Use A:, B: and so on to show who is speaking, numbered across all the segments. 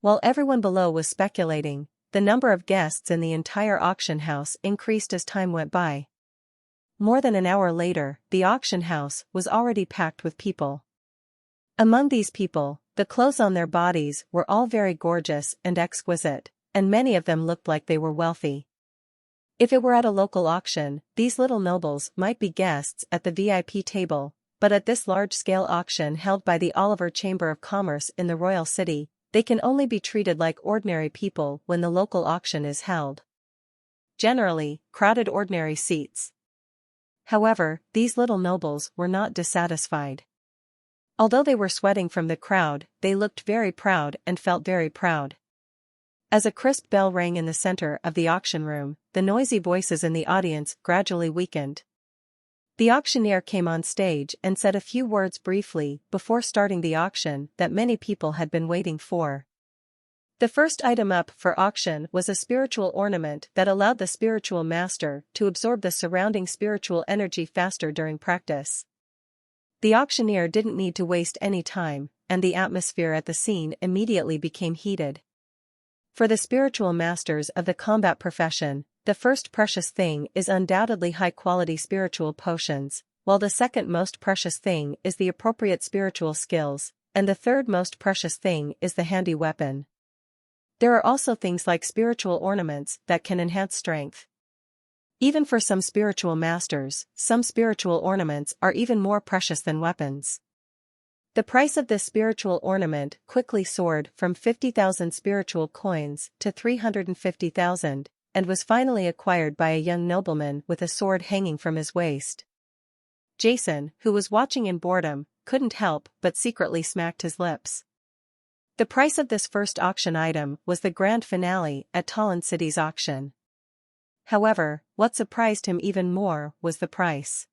A: While everyone below was speculating, the number of guests in the entire auction house increased as time went by. More than an hour later, the auction house was already packed with people. Among these people, the clothes on their bodies were all very gorgeous and exquisite, and many of them looked like they were wealthy. If it were at a local auction, these little nobles might be guests at the VIP table, but at this large-scale auction held by the Oliver Chamber of Commerce in the royal city, they can only be treated like ordinary people when the local auction is held. Generally, crowded ordinary seats. However, these little nobles were not dissatisfied. Although they were sweating from the crowd, they looked very proud and felt very proud. As a crisp bell rang in the center of the auction room, the noisy voices in the audience gradually weakened. The auctioneer came on stage and said a few words briefly before starting the auction that many people had been waiting for. The first item up for auction was a spiritual ornament that allowed the spiritual master to absorb the surrounding spiritual energy faster during practice. The auctioneer didn't need to waste any time, and the atmosphere at the scene immediately became heated. For the spiritual masters of the combat profession, the first precious thing is undoubtedly high-quality spiritual potions, while the second most precious thing is the appropriate spiritual skills, and the third most precious thing is the handy weapon. There are also things like spiritual ornaments that can enhance strength. Even for some spiritual masters, some spiritual ornaments are even more precious than weapons. The price of this spiritual ornament quickly soared from 50,000 spiritual coins to 350,000, and was finally acquired by a young nobleman with a sword hanging from his waist. Jason, who was watching in boredom, couldn't help but secretly smacked his lips. The price of this first auction item was the grand finale at Talon City's auction. However, what surprised him even more was the price.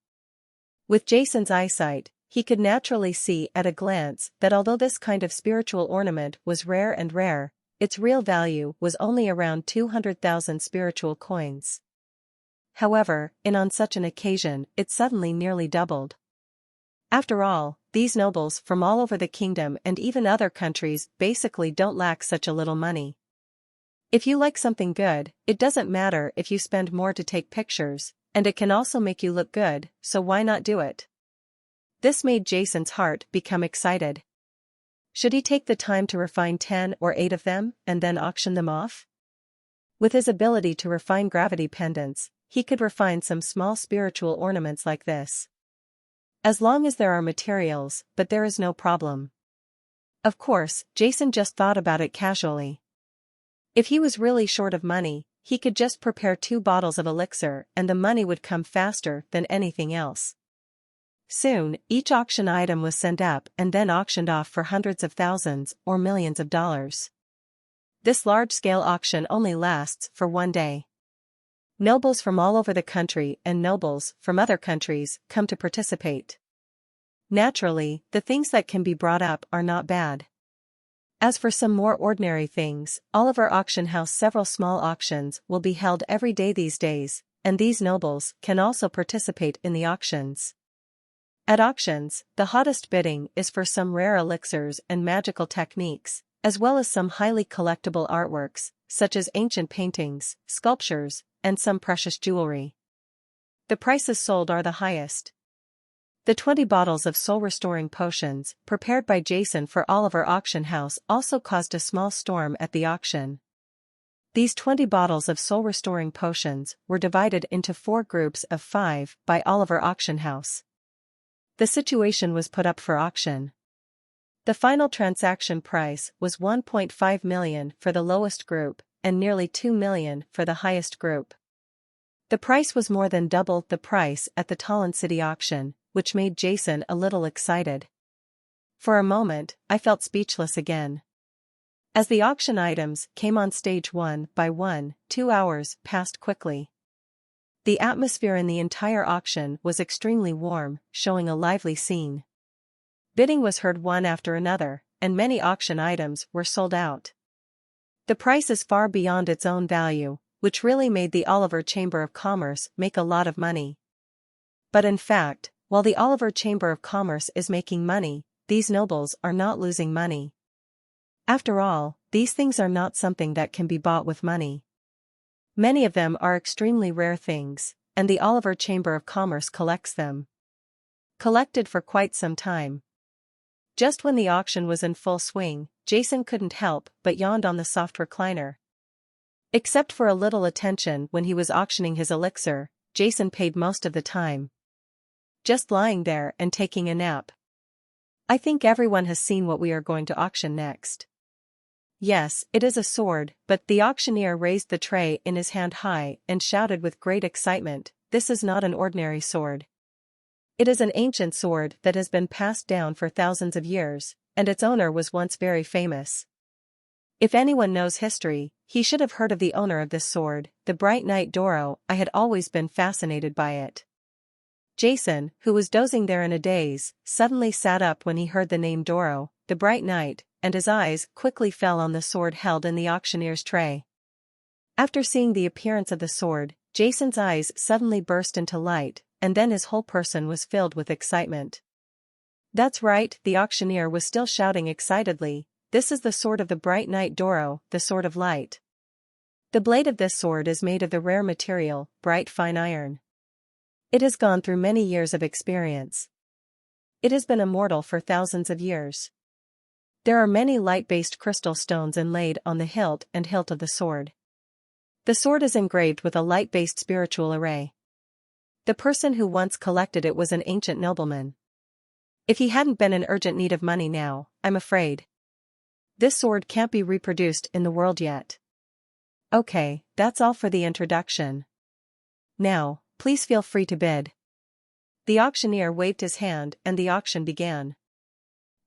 A: With Jason's eyesight, he could naturally see at a glance that although this kind of spiritual ornament was rare, its real value was only around 200,000 spiritual coins. However, on such an occasion, it suddenly nearly doubled. After all, these nobles from all over the kingdom and even other countries basically don't lack such a little money. If you like something good, it doesn't matter if you spend more to take pictures, and it can also make you look good, so why not do it? This made Jason's heart become excited. Should he take the time to refine 10 or 8 of them and then auction them off? With his ability to refine gravity pendants, he could refine some small spiritual ornaments like this. As long as there are materials, but there is no problem. Of course, Jason just thought about it casually. If he was really short of money, he could just prepare 2 bottles of elixir and the money would come faster than anything else. Soon, each auction item was sent up and then auctioned off for hundreds of thousands or millions of dollars. This large-scale auction only lasts for one day. Nobles from all over the country and nobles from other countries come to participate. Naturally, the things that can be brought up are not bad. As for some more ordinary things, Oliver Auction House several small auctions will be held every day these days, and these nobles can also participate in the auctions. At auctions, the hottest bidding is for some rare elixirs and magical techniques, as well as some highly collectible artworks, such as ancient paintings, sculptures, and some precious jewelry. The prices sold are the highest. The 20 bottles of soul-restoring potions, prepared by Jason for Oliver Auction House, also caused a small storm at the auction. These 20 bottles of soul-restoring potions were divided into 4 groups of 5 by Oliver Auction House. The situation was put up for auction. The final transaction price was 1.5 million for the lowest group, and nearly 2 million for the highest group. The price was more than double the price at the Talon City auction, which made Jason a little excited. For a moment, I felt speechless again. As the auction items came on stage one by one, 2 hours passed quickly. The atmosphere in the entire auction was extremely warm, showing a lively scene. Bidding was heard one after another, and many auction items were sold out. The price is far beyond its own value, which really made the Oliver Chamber of Commerce make a lot of money. But in fact, while the Oliver Chamber of Commerce is making money, these nobles are not losing money. After all, these things are not something that can be bought with money. Many of them are extremely rare things, and the Oliver Chamber of Commerce collects them. Collected for quite some time. Just when the auction was in full swing, Jason couldn't help but yawned on the soft recliner. Except for a little attention when he was auctioning his elixir, Jason paid most of the time just lying there and taking a nap. I think everyone has seen what we are going to auction next. Yes, it is a sword, but the auctioneer raised the tray in his hand high and shouted with great excitement, "This is not an ordinary sword. It is an ancient sword that has been passed down for thousands of years, and its owner was once very famous." If anyone knows history, he should have heard of the owner of this sword, the bright knight Doro. I had always been fascinated by it. Jason, who was dozing there in a daze, suddenly sat up when he heard the name Doro, the bright knight, and his eyes quickly fell on the sword held in the auctioneer's tray. After seeing the appearance of the sword, Jason's eyes suddenly burst into light, and then his whole person was filled with excitement. That's right, the auctioneer was still shouting excitedly, "This is the sword of the bright knight Doro, the sword of light. The blade of this sword is made of the rare material, bright fine iron. It has gone through many years of experience. It has been immortal for thousands of years. There are many light-based crystal stones inlaid on the hilt and hilt of the sword. The sword is engraved with a light-based spiritual array. The person who once collected it was an ancient nobleman. If he hadn't been in urgent need of money now, I'm afraid this sword can't be reproduced in the world yet. Okay, that's all for the introduction. Now, please feel free to bid." The auctioneer waved his hand and the auction began.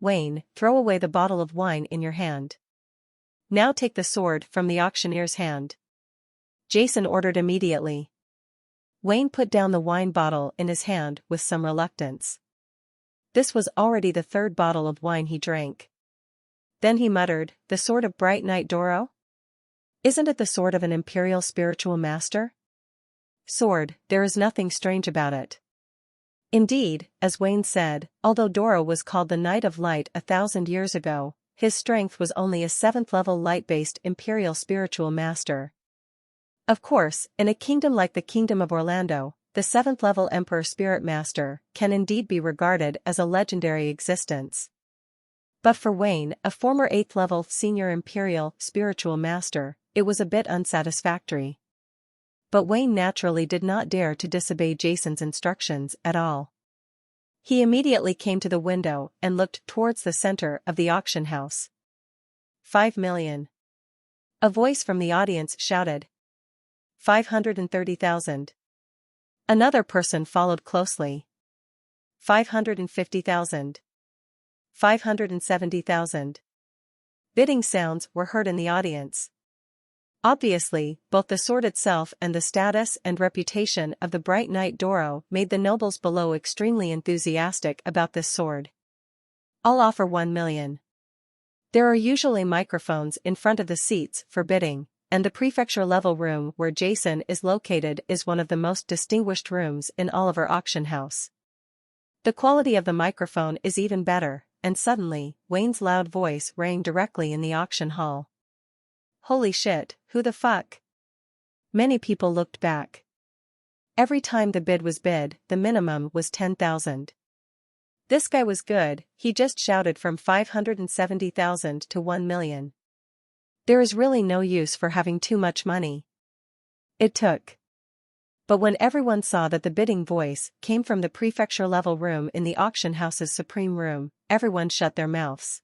A: "Wayne, throw away the bottle of wine in your hand. Now take the sword from the auctioneer's hand," Jason ordered immediately. Wayne put down the wine bottle in his hand with some reluctance. This was already the third bottle of wine he drank. Then he muttered, "The sword of bright knight Doro? Isn't it the sword of an imperial spiritual master? Sword, there is nothing strange about it." Indeed, as Wayne said, although Doro was called the Knight of Light 1,000 years ago, his strength was only a 7th-level light-based imperial spiritual master. Of course, in a kingdom like the Kingdom of Orlando, the 7th-level Emperor Spirit Master can indeed be regarded as a legendary existence. But for Wayne, a former 8th-level senior imperial spiritual master, it was a bit unsatisfactory. But Wayne naturally did not dare to disobey Jason's instructions at all. He immediately came to the window and looked towards the center of the auction house. 5 million. A voice from the audience shouted. 530,000. Another person followed closely. 550,000. 570,000. Bidding sounds were heard in the audience. Obviously, both the sword itself and the status and reputation of the bright knight Doro made the nobles below extremely enthusiastic about this sword. "I'll offer 1 million. There are usually microphones in front of the seats for bidding, and the prefecture-level room where Jason is located is one of the most distinguished rooms in Oliver Auction House. The quality of the microphone is even better, and suddenly, Wayne's loud voice rang directly in the auction hall. Holy shit, who the fuck? Many people looked back. Every time the bid was bid, the minimum was 10,000. This guy was good, he just shouted from 570,000 to 1 million. There is really no use for having too much money. It took. But when everyone saw that the bidding voice came from the prefecture-level room in the auction house's supreme room, everyone shut their mouths.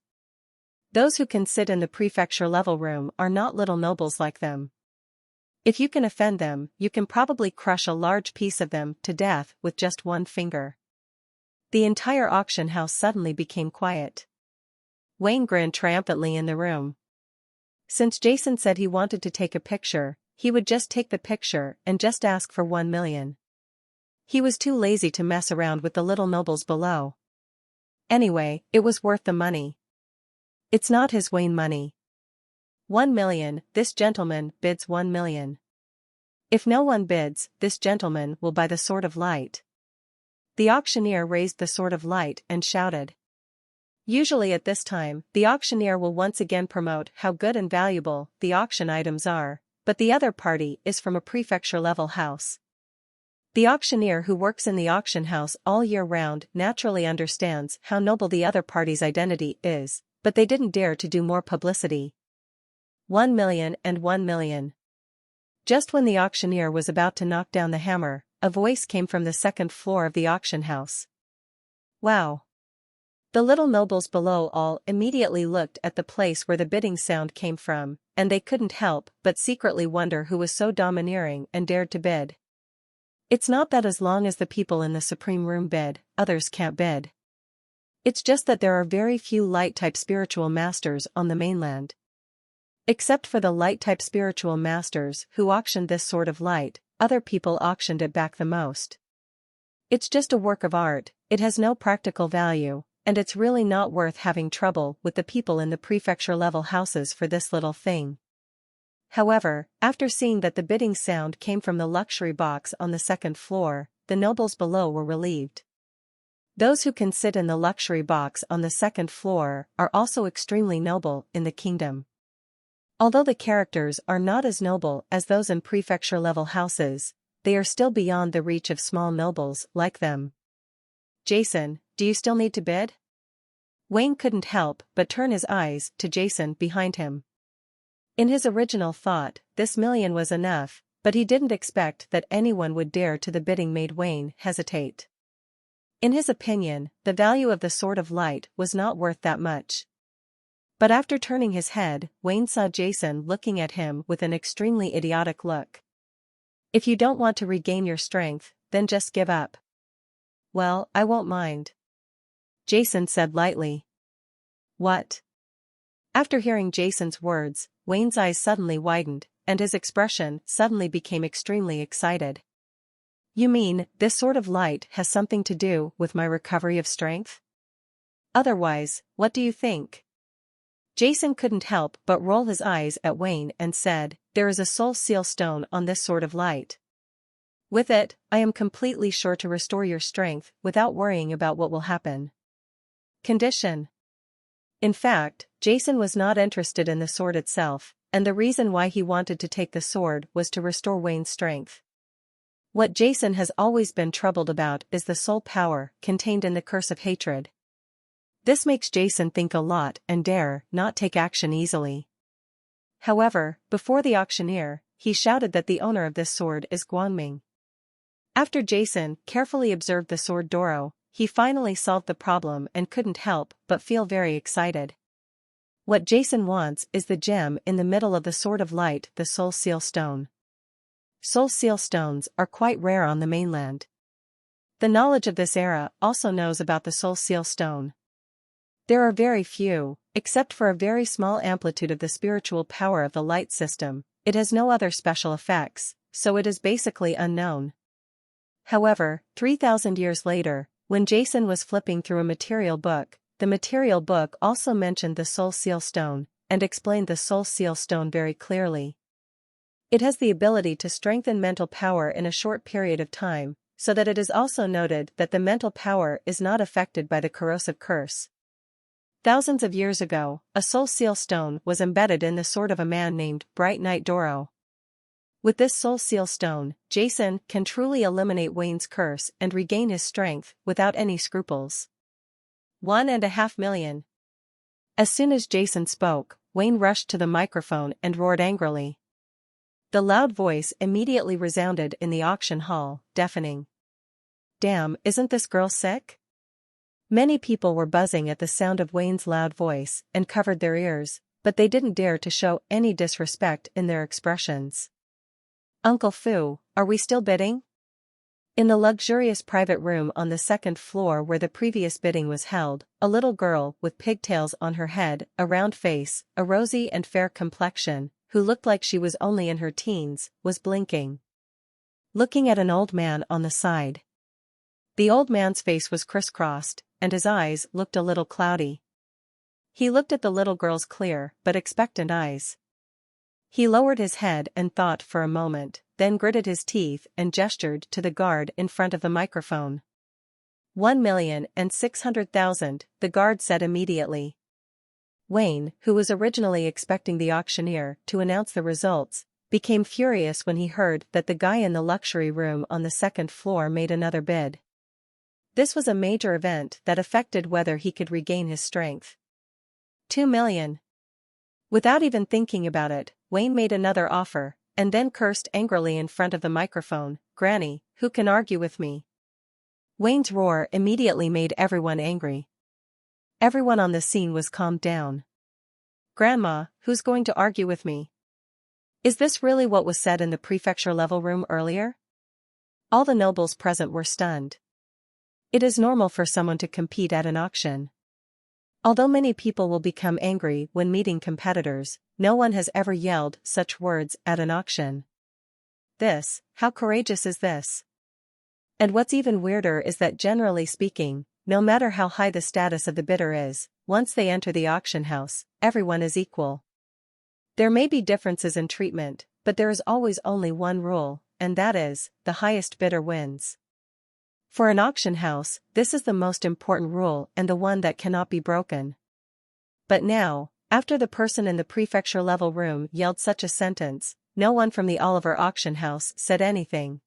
A: Those who can sit in the prefecture-level room are not little nobles like them. If you can offend them, you can probably crush a large piece of them to death with just one finger. The entire auction house suddenly became quiet. Wayne grinned triumphantly in the room. Since Jason said he wanted to take a picture, he would just take the picture and just ask for 1 million. He was too lazy to mess around with the little nobles below. Anyway, it was worth the money. It's not his Wayne money. 1 million, this gentleman bids 1 million. If no one bids, this gentleman will buy the sword of light. The auctioneer raised the sword of light and shouted. Usually at this time, the auctioneer will once again promote how good and valuable the auction items are, but the other party is from a prefecture-level house. The auctioneer who works in the auction house all year round naturally understands how noble the other party's identity is, but they didn't dare to do more publicity. 1,000,000 and 1,000,000. Just when the auctioneer was about to knock down the hammer, a voice came from the second floor of the auction house. Wow! The little nobles below all immediately looked at the place where the bidding sound came from, and they couldn't help but secretly wonder who was so domineering and dared to bid. It's not that as long as the people in the Supreme Room bid, others can't bid. It's just that there are very few light-type spiritual masters on the mainland. Except for the light-type spiritual masters who auctioned this sort of light, other people auctioned it back the most. It's just a work of art, it has no practical value, and it's really not worth having trouble with the people in the prefecture-level houses for this little thing. However, after seeing that the bidding sound came from the luxury box on the second floor, the nobles below were relieved. Those who can sit in the luxury box on the second floor are also extremely noble in the kingdom. Although the characters are not as noble as those in prefecture-level houses, they are still beyond the reach of small nobles like them. Jason, do you still need to bid? Wayne couldn't help but turn his eyes to Jason behind him. In his original thought, this million was enough, but he didn't expect that anyone would dare to the bidding made Wayne hesitate. In his opinion, the value of the Sword of Light was not worth that much. But after turning his head, Wayne saw Jason looking at him with an extremely idiotic look. If you don't want to regain your strength, then just give up. Well, I won't mind. Jason said lightly. What? After hearing Jason's words, Wayne's eyes suddenly widened, and his expression suddenly became extremely excited. You mean, this sort of light has something to do with my recovery of strength? Otherwise, what do you think? Jason couldn't help but roll his eyes at Wayne and said, there is a soul seal stone on this sort of light. With it, I am completely sure to restore your strength without worrying about what will happen. Condition. In fact, Jason was not interested in the sword itself, and the reason why he wanted to take the sword was to restore Wayne's strength. What Jason has always been troubled about is the soul power contained in the curse of hatred. This makes Jason think a lot and dare not take action easily. However, before the auctioneer, he shouted that the owner of this sword is Guangming. After Jason carefully observed the sword Doro, he finally solved the problem and couldn't help but feel very excited. What Jason wants is the gem in the middle of the Sword of Light, the Soul Seal Stone. Soul Seal stones are quite rare on the mainland. The knowledge of this era also knows about the Soul Seal Stone. There are very few, except for a very small amplitude of the spiritual power of the light system. It has no other special effects, so it is basically unknown. However, 3,000 years later, when Jason was flipping through a material book, the material book also mentioned the Soul Seal Stone, and explained the Soul Seal Stone very clearly. It has the ability to strengthen mental power in a short period of time, so that it is also noted that the mental power is not affected by the corrosive curse. Thousands of years ago, a Soul Seal Stone was embedded in the sword of a man named Bright Knight Doro. With this Soul Seal Stone, Jason can truly eliminate Wayne's curse and regain his strength without any scruples. 1.5 million. As soon as Jason spoke, Wayne rushed to the microphone and roared angrily. The loud voice immediately resounded in the auction hall, deafening. Damn, isn't this girl sick? Many people were buzzing at the sound of Wayne's loud voice and covered their ears, but they didn't dare to show any disrespect in their expressions. Uncle Fu, are we still bidding? In the luxurious private room on the second floor where the previous bidding was held, a little girl with pigtails on her head, a round face, a rosy and fair complexion, who looked like she was only in her teens, was blinking. Looking at an old man on the side. The old man's face was crisscrossed, and his eyes looked a little cloudy. He looked at the little girl's clear but expectant eyes. He lowered his head and thought for a moment, then gritted his teeth and gestured to the guard in front of the microphone. 1,600,000, the guard said immediately. Wayne, who was originally expecting the auctioneer to announce the results, became furious when he heard that the guy in the luxury room on the second floor made another bid. This was a major event that affected whether he could regain his strength. 2 million. Without even thinking about it, Wayne made another offer, and then cursed angrily in front of the microphone, "Granny, who can argue with me?" Wayne's roar immediately made everyone angry. Everyone on the scene was calmed down. "Grandma, who's going to argue with me?" Is this really what was said in the prefecture-level room earlier? All the nobles present were stunned. It is normal for someone to compete at an auction. Although many people will become angry when meeting competitors, no one has ever yelled such words at an auction. How courageous is this? And what's even weirder is that generally speaking, no matter how high the status of the bidder is, once they enter the auction house, everyone is equal. There may be differences in treatment, but there is always only one rule, and that is, the highest bidder wins. For an auction house, this is the most important rule and the one that cannot be broken. But now, after the person in the prefecture-level room yelled such a sentence, no one from the Oliver auction house said anything.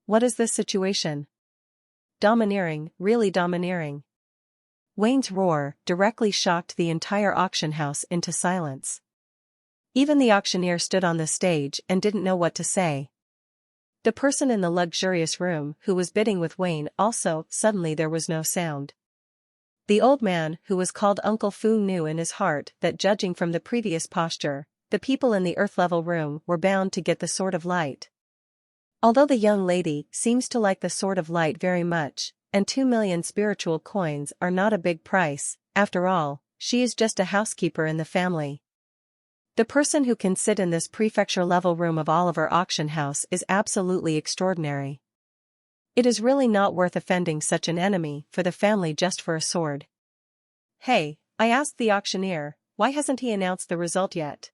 A: What is this situation? Domineering, really domineering. Wayne's roar directly shocked the entire auction house into silence. Even the auctioneer stood on the stage and didn't know what to say. The person in the luxurious room who was bidding with Wayne also, suddenly there was no sound. The old man who was called Uncle Fu knew in his heart that judging from the previous posture, the people in the earth-level room were bound to get the Sword of Light. Although the young lady seems to like the Sword of Light very much, and 2 million spiritual coins are not a big price, after all, she is just a housekeeper in the family. The person who can sit in this prefecture-level room of Oliver auction house is absolutely extraordinary. It is really not worth offending such an enemy for the family just for a sword. "Hey," I asked the auctioneer, "why hasn't he announced the result yet?"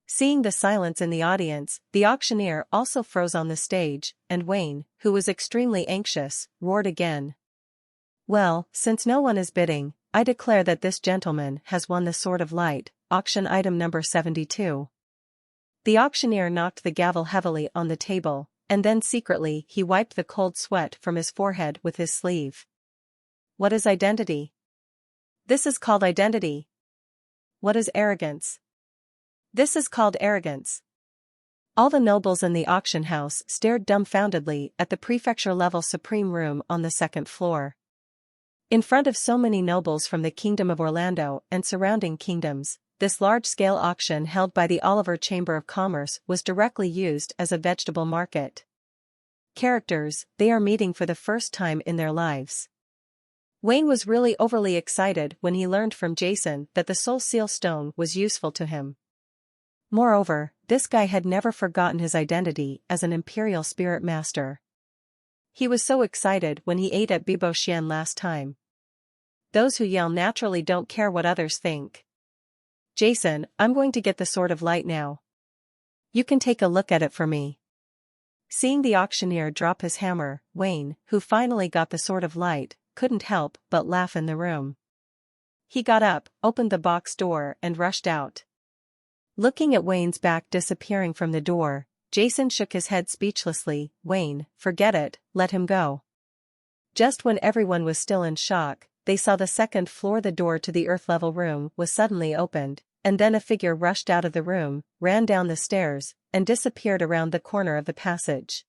A: Seeing the silence in the audience, the auctioneer also froze on the stage, and Wayne, who was extremely anxious, roared again. "Well, since no one is bidding, I declare that this gentleman has won the Sword of Light, auction item number 72. The auctioneer knocked the gavel heavily on the table, and then secretly he wiped the cold sweat from his forehead with his sleeve. What is identity? This is called identity. What is arrogance? This is called arrogance. All the nobles in the auction house stared dumbfoundedly at the prefecture-level supreme room on the second floor. In front of so many nobles from the Kingdom of Orlando and surrounding kingdoms, this large-scale auction held by the Oliver Chamber of Commerce was directly used as a vegetable market. Characters, they are meeting for the first time in their lives. Wayne was really overly excited when he learned from Jason that the Soul Seal Stone was useful to him. Moreover, this guy had never forgotten his identity as an Imperial Spirit Master. He was so excited when he ate at Bibo Xian last time. Those who yell naturally don't care what others think. "Jason, I'm going to get the Sword of Light now. You can take a look at it for me." Seeing the auctioneer drop his hammer, Wayne, who finally got the Sword of Light, couldn't help but laugh in the room. He got up, opened the box door and rushed out. Looking at Wayne's back disappearing from the door, Jason shook his head speechlessly. "Wayne, forget it, let him go." Just when everyone was still in shock, they saw the second floor. The door to the earth-level room was suddenly opened, and then a figure rushed out of the room, ran down the stairs, and disappeared around the corner of the passage.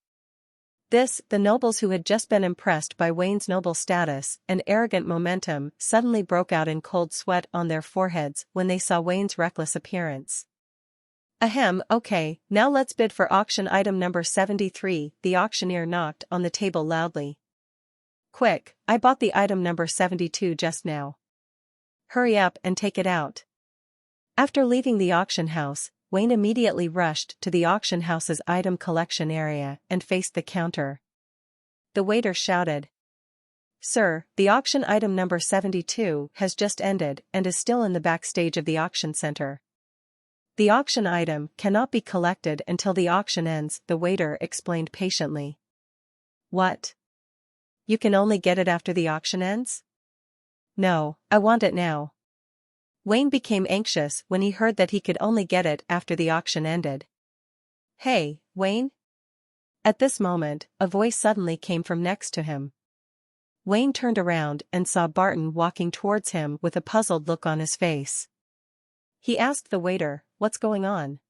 A: The nobles who had just been impressed by Wayne's noble status and arrogant momentum suddenly broke out in cold sweat on their foreheads when they saw Wayne's reckless appearance. "Ahem, okay, now let's bid for auction item number 73, the auctioneer knocked on the table loudly. "Quick, I bought the item number 72 just now. Hurry up and take it out." After leaving the auction house, Wayne immediately rushed to the auction house's item collection area and faced the counter. The waiter shouted, "Sir, the auction item number 72 has just ended and is still in the backstage of the auction center. The auction item cannot be collected until the auction ends," the waiter explained patiently. "What? You can only get it after the auction ends? No, I want it now. Wayne became anxious when he heard that he could only get it after the auction ended. Hey, Wayne? At this moment, a voice suddenly came from next to him. Wayne turned around and saw Barton walking towards him with a puzzled look on his face. He asked the waiter, "What's going on?"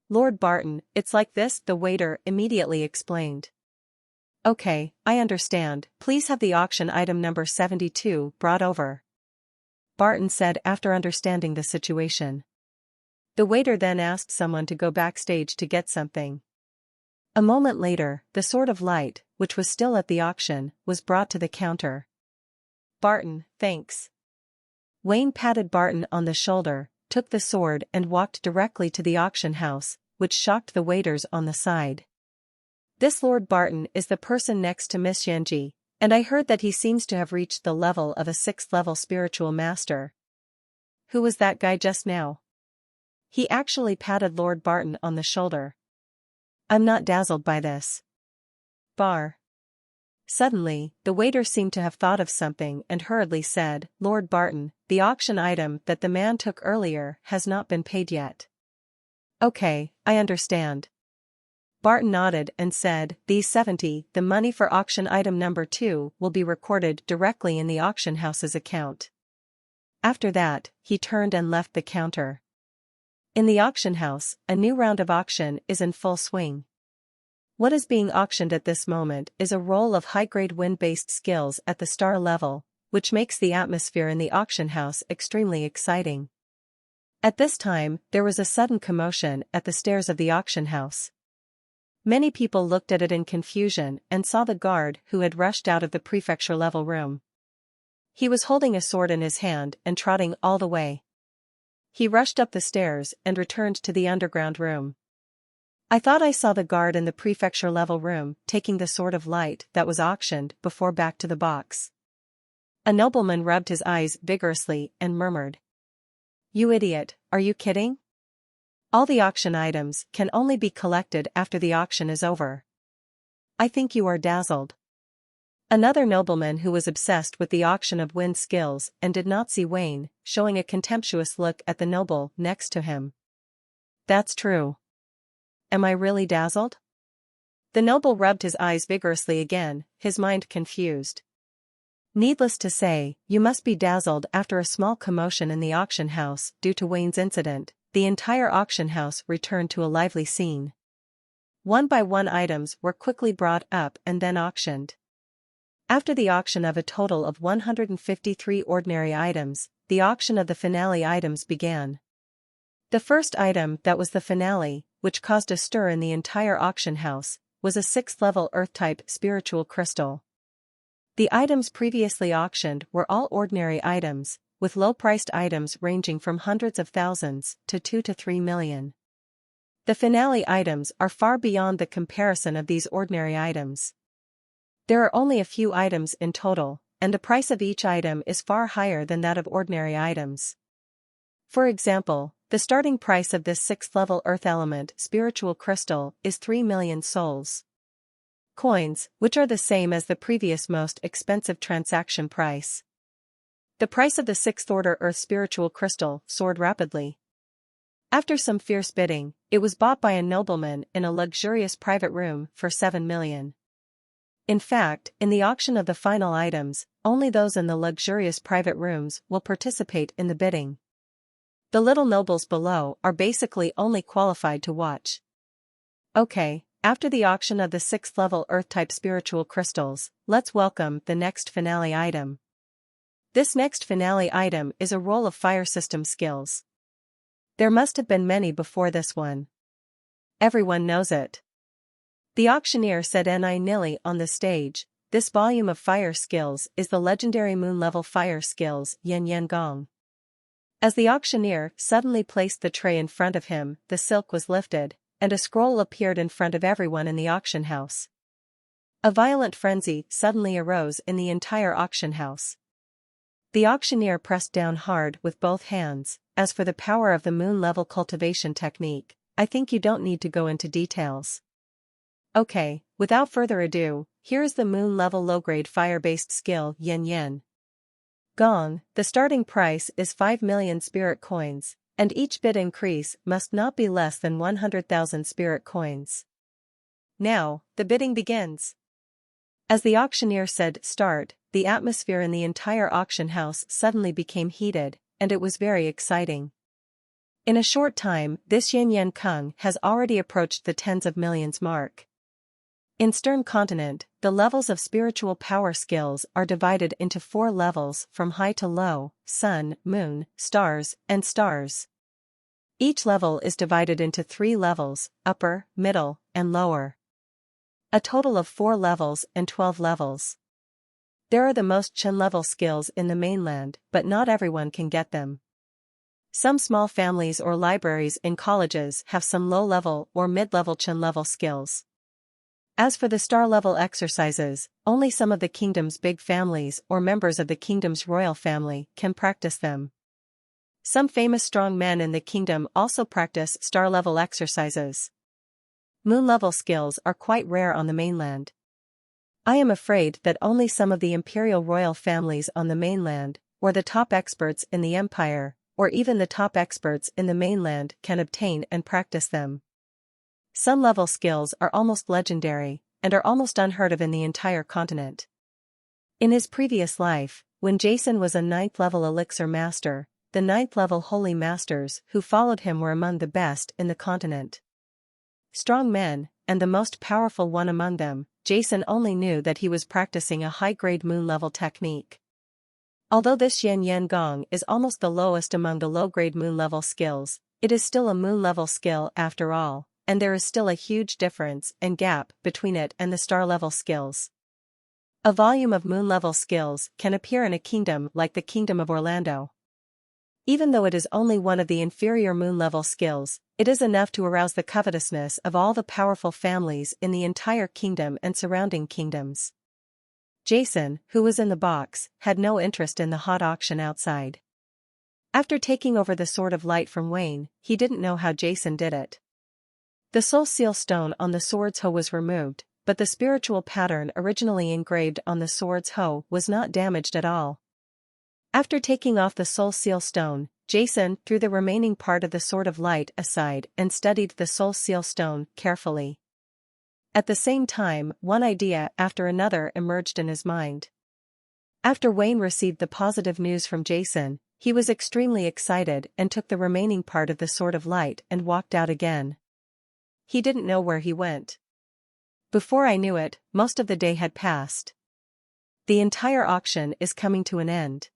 A: "Lord Barton, it's like this," the waiter immediately explained. "Okay, I understand, please have the auction item number 72 brought over," Barton said after understanding the situation. The waiter then asked someone to go backstage to get something. A moment later, the Sword of Light, which was still at the auction, was brought to the counter. "Barton, thanks." Wayne patted Barton on the shoulder, took the sword and walked directly to the auction house, which shocked the waiters on the side. "This Lord Barton is the person next to Miss Yanji, and I heard that he seems to have reached the level of a 6th-level spiritual master." "Who was that guy just now?" He actually patted Lord Barton on the shoulder. "I'm not dazzled by this." Suddenly, the waiter seemed to have thought of something and hurriedly said, "Lord Barton, the auction item that the man took earlier has not been paid yet." "Okay, I understand." Barton nodded and said, "These 70, the money for auction item number 2, will be recorded directly in the auction house's account." After that, he turned and left the counter. In the auction house, a new round of auction is in full swing. What is being auctioned at this moment is a roll of high-grade wind-based skills at the star level, which makes the atmosphere in the auction house extremely exciting. At this time, there was a sudden commotion at the stairs of the auction house. Many people looked at it in confusion and saw the guard who had rushed out of the prefecture-level room. He was holding a sword in his hand and trotting all the way. He rushed up the stairs and returned to the underground room. "I thought I saw the guard in the prefecture-level room taking the Sword of Light that was auctioned before back to the box." A nobleman rubbed his eyes vigorously and murmured, "You idiot, are you kidding? All the auction items can only be collected after the auction is over. I think you are dazzled." Another nobleman who was obsessed with the auction of wind skills and did not see Wayne, showing a contemptuous look at the noble next to him. "That's true. Am I really dazzled?" The noble rubbed his eyes vigorously again, his mind confused. Needless to say, you must be dazzled. After a small commotion in the auction house due to Wayne's incident, the entire auction house returned to a lively scene. One by one items were quickly brought up and then auctioned. After the auction of a total of 153 ordinary items, the auction of the finale items began. The first item that was the finale, which caused a stir in the entire auction house, was a 6th-level Earth-type spiritual crystal. The items previously auctioned were all ordinary items, with low-priced items ranging from hundreds of thousands to 2 to 3 million. The finale items are far beyond the comparison of these ordinary items. There are only a few items in total, and the price of each item is far higher than that of ordinary items. For example, the starting price of this 6th-level Earth element spiritual crystal is 3 million souls. Coins, which are the same as the previous most expensive transaction price. The price of the 6th-order Earth spiritual crystal soared rapidly. After some fierce bidding, it was bought by a nobleman in a luxurious private room for 7 million. In fact, in the auction of the final items, only those in the luxurious private rooms will participate in the bidding. The little nobles below are basically only qualified to watch. Okay, after the auction of the 6th-level Earth-type spiritual crystals, let's welcome the next finale item. This next finale item is a roll of fire system skills. There must have been many before this one. Everyone knows it. The auctioneer said nilly on the stage, "This volume of fire skills is the legendary moon-level fire skills Yin Yan Gong." As the auctioneer suddenly placed the tray in front of him, the silk was lifted, and a scroll appeared in front of everyone in the auction house. A violent frenzy suddenly arose in the entire auction house. The auctioneer pressed down hard with both hands. "As for the power of the moon-level cultivation technique, I think you don't need to go into details. Okay, without further ado, here is the moon-level low-grade fire-based skill Yin Yin. Gong, the starting price is 5 million spirit coins, and each bid increase must not be less than 100,000 spirit coins. Now, the bidding begins. As the auctioneer said start, the atmosphere in the entire auction house suddenly became heated, and it was very exciting. In a short time, this Yin Yen Kung has already approached the tens of millions mark. In Stern Continent, the levels of spiritual power skills are divided into 4 levels from high to low: sun, moon, stars, and stars. Each level is divided into 3 levels: upper, middle, and lower. A total of 4 levels and 12 levels. There are the most Chen level skills in the mainland, but not everyone can get them. Some small families or libraries in colleges have some low-level or mid-level Chen level skills. As for the star-level exercises, only some of the kingdom's big families or members of the kingdom's royal family can practice them. Some famous strong men in the kingdom also practice star-level exercises. Moon-level skills are quite rare on the mainland. I am afraid that only some of the imperial royal families on the mainland, or the top experts in the empire, or even the top experts in the mainland can obtain and practice them. Some level skills are almost legendary, and are almost unheard of in the entire continent. In his previous life, when Jason was a 9th level elixir master, the 9th level holy masters who followed him were among the best in the continent. Strong men, and the most powerful one among them, Jason only knew that he was practicing a high-grade moon-level technique. Although this Yin Yen Gong is almost the lowest among the low-grade moon-level skills, it is still a moon-level skill after all, and there is still a huge difference and gap between it and the star-level skills. A volume of moon-level skills can appear in a kingdom like the Kingdom of Orlando. Even though it is only one of the inferior moon-level skills, it is enough to arouse the covetousness of all the powerful families in the entire kingdom and surrounding kingdoms. Jason, who was in the box, had no interest in the hot auction outside. After taking over the Sword of Light from Wayne, he didn't know how Jason did it. The soul seal stone on the sword's hoe was removed, but the spiritual pattern originally engraved on the sword's hoe was not damaged at all. After taking off the soul seal stone, Jason threw the remaining part of the Sword of Light aside and studied the soul seal stone carefully. At the same time, one idea after another emerged in his mind. After Wayne received the positive news from Jason, he was extremely excited and took the remaining part of the Sword of Light and walked out again. He didn't know where he went. Before I knew it, most of the day had passed. The entire auction is coming to an end.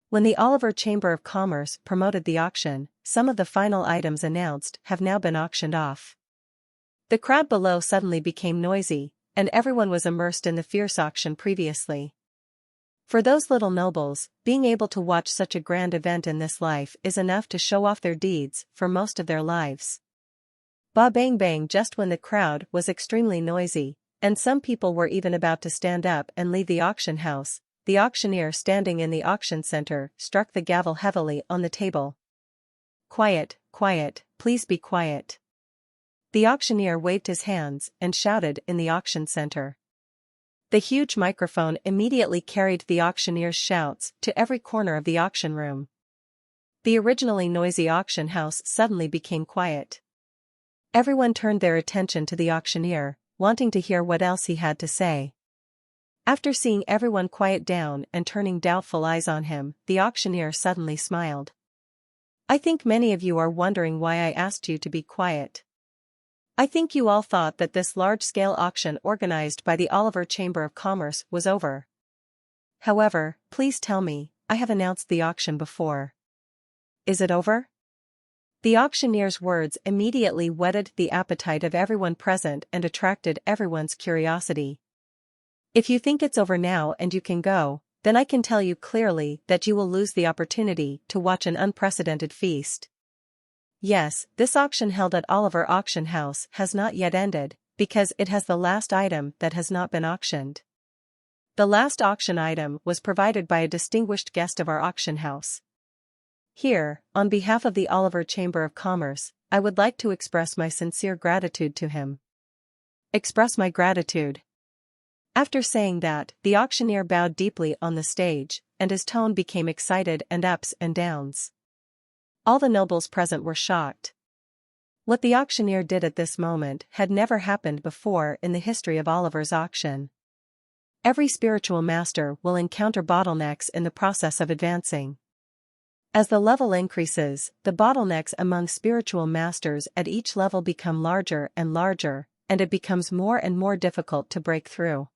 A: When the Oliver Chamber of Commerce promoted the auction, some of the final items announced have now been auctioned off. The crowd below suddenly became noisy, and everyone was immersed in the fierce auction previously. For those little nobles, being able to watch such a grand event in this life is enough to show off their deeds for most of their lives. Ba bang bang, just when the crowd was extremely noisy, and some people were even about to stand up and leave the auction house, the auctioneer standing in the auction center struck the gavel heavily on the table. Quiet, quiet, please be quiet. The auctioneer waved his hands and shouted in the auction center. The huge microphone immediately carried the auctioneer's shouts to every corner of the auction room. The originally noisy auction house suddenly became quiet. Everyone turned their attention to the auctioneer, wanting to hear what else he had to say. After seeing everyone quiet down and turning doubtful eyes on him, the auctioneer suddenly smiled. I think many of you are wondering why I asked you to be quiet. I think you all thought that this large-scale auction organized by the Oliver Chamber of Commerce was over. However, please tell me, I have announced the auction before. Is it over? The auctioneer's words immediately whetted the appetite of everyone present and attracted everyone's curiosity. If you think it's over now and you can go, then I can tell you clearly that you will lose the opportunity to watch an unprecedented feast. Yes, this auction held at Oliver Auction House has not yet ended, because it has the last item that has not been auctioned. The last auction item was provided by a distinguished guest of our auction house. Here, on behalf of the Oliver Chamber of Commerce, I would like to express my sincere gratitude to him. Express my gratitude. After saying that, the auctioneer bowed deeply on the stage, and his tone became excited and ups and downs. All the nobles present were shocked. What the auctioneer did at this moment had never happened before in the history of Oliver's auction. Every spiritual master will encounter bottlenecks in the process of advancing. As the level increases, the bottlenecks among spiritual masters at each level become larger and larger, and it becomes more and more difficult to break through.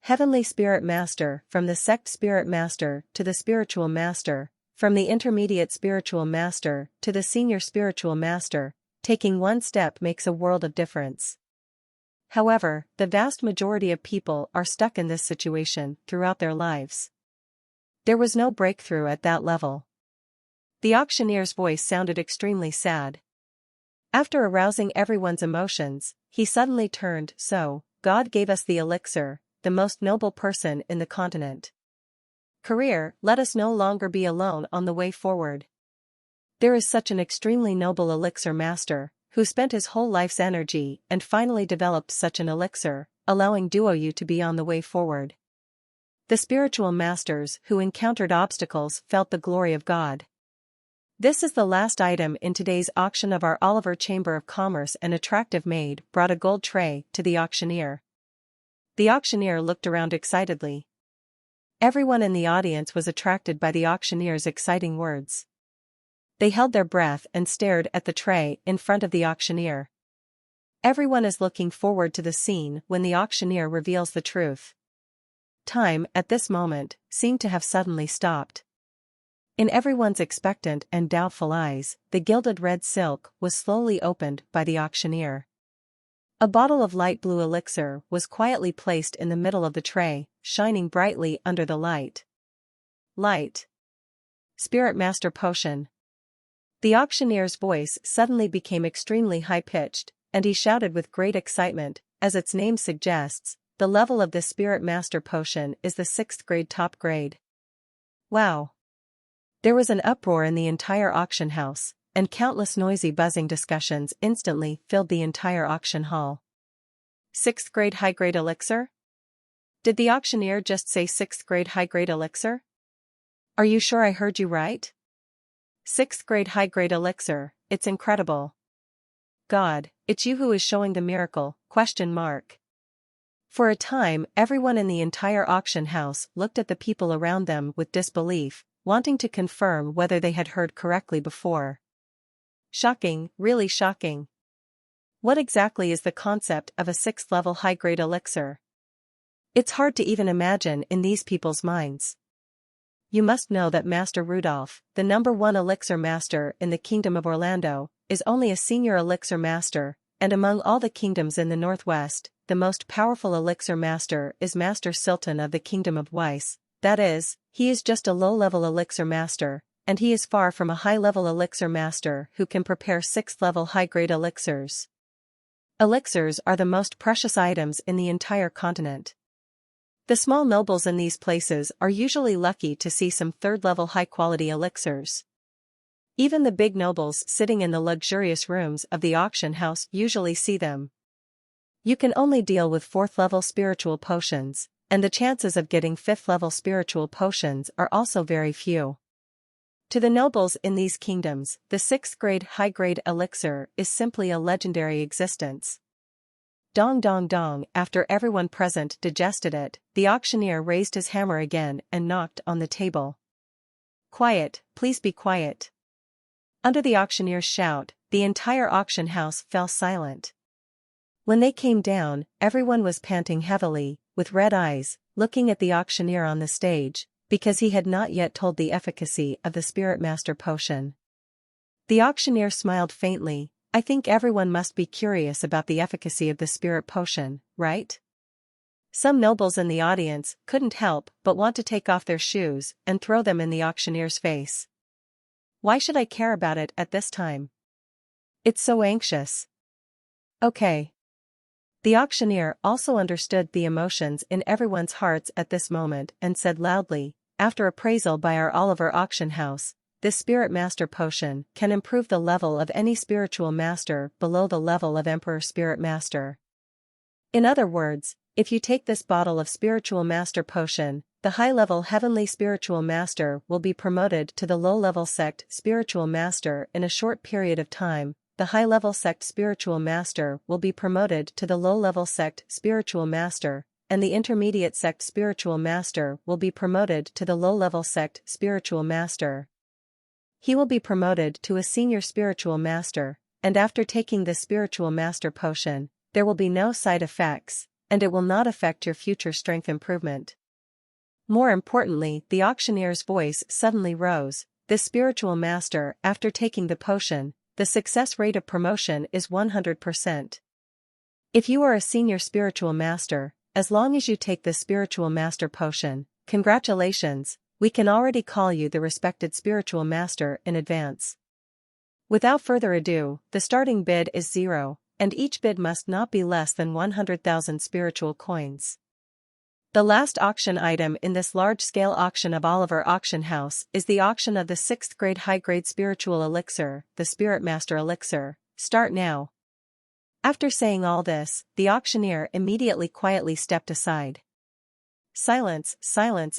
A: Heavenly Spirit Master, from the sect Spirit Master to the Spiritual Master, from the Intermediate Spiritual Master to the Senior Spiritual Master, taking one step makes a world of difference. However, the vast majority of people are stuck in this situation throughout their lives. There was no breakthrough at that level. The auctioneer's voice sounded extremely sad. After arousing everyone's emotions, he suddenly turned, "So, God gave us the elixir, the most noble person in the continent. Career, let us no longer be alone on the way forward. There is such an extremely noble elixir master, who spent his whole life's energy and finally developed such an elixir, allowing Duoyu to be on the way forward." The spiritual masters who encountered obstacles felt the glory of God. This is the last item in today's auction of our Oliver Chamber of Commerce. An attractive maid brought a gold tray to the auctioneer. The auctioneer looked around excitedly. Everyone in the audience was attracted by the auctioneer's exciting words. They held their breath and stared at the tray in front of the auctioneer. Everyone is looking forward to the scene when the auctioneer reveals the truth. Time, at this moment, seemed to have suddenly stopped. In everyone's expectant and doubtful eyes, the gilded red silk was slowly opened by the auctioneer. A bottle of light blue elixir was quietly placed in the middle of the tray, shining brightly under the light. Light. Spirit Master Potion. The auctioneer's voice suddenly became extremely high-pitched, and he shouted with great excitement, as its name suggests, the level of this Spirit Master Potion is the 6th grade top grade. Wow! There was an uproar in the entire auction house, and countless noisy buzzing discussions instantly filled the entire auction hall. 6th grade high-grade elixir? Did the auctioneer just say 6th grade high-grade elixir? Are you sure I heard you right? 6th grade high-grade elixir, it's incredible. God, it's you who is showing the miracle, ? For a time, everyone in the entire auction house looked at the people around them with disbelief, wanting to confirm whether they had heard correctly before. Shocking, really shocking. What exactly is the concept of a 6th level high-grade elixir? It's hard to even imagine in these people's minds. You must know that Master Rudolph, the #1 elixir master in the Kingdom of Orlando, is only a senior elixir master, and among all the kingdoms in the Northwest, the most powerful elixir master is Master Silton of the Kingdom of Weiss. That is, he is just a low-level elixir master, and he is far from a high-level elixir master who can prepare 6th-level high-grade elixirs. Elixirs are the most precious items in the entire continent. The small nobles in these places are usually lucky to see some 3rd-level high-quality elixirs. Even the big nobles sitting in the luxurious rooms of the auction house usually see them. You can only deal with 4th-level spiritual potions, and the chances of getting 5th-level spiritual potions are also very few. To the nobles in these kingdoms, the 6th grade high-grade elixir is simply a legendary existence. Dong dong dong. After everyone present digested it, the auctioneer raised his hammer again and knocked on the table. Quiet, please be quiet. Under the auctioneer's shout, the entire auction house fell silent. When they came down, everyone was panting heavily, with red eyes, looking at the auctioneer on the stage, because he had not yet told the efficacy of the Spirit Master Potion. The auctioneer smiled faintly. I think everyone must be curious about the efficacy of the Spirit Potion, right? Some nobles in the audience couldn't help but want to take off their shoes and throw them in the auctioneer's face. Why should I care about it at this time? It's so anxious. Okay. The auctioneer also understood the emotions in everyone's hearts at this moment and said loudly, after appraisal by our Oliver auction house, this Spirit Master Potion can improve the level of any spiritual master below the level of Emperor Spirit Master. In other words, If you take this bottle of spiritual master potion, the high-level heavenly spiritual master will be promoted to the low-level sect spiritual master in a short period of time. The high-level sect spiritual master will be promoted to the low-level sect spiritual master, and the intermediate sect spiritual master will be promoted to the low-level sect spiritual master. He will be promoted to a senior spiritual master, and after taking this spiritual master potion, there will be no side effects, and it will not affect your future strength improvement. More importantly, the auctioneer's voice suddenly rose. This spiritual master, after taking the potion, the success rate of promotion is 100%. If you are a senior spiritual master, as long as you take this spiritual master potion, congratulations, we can already call you the respected spiritual master in advance. Without further ado, the starting bid is 0, and each bid must not be less than 100,000 spiritual coins. The last auction item in this large-scale auction of Oliver Auction House is the auction of the 6th grade high-grade spiritual elixir, the Spirit Master elixir. Start now. After saying all this, the auctioneer immediately quietly stepped aside. Silence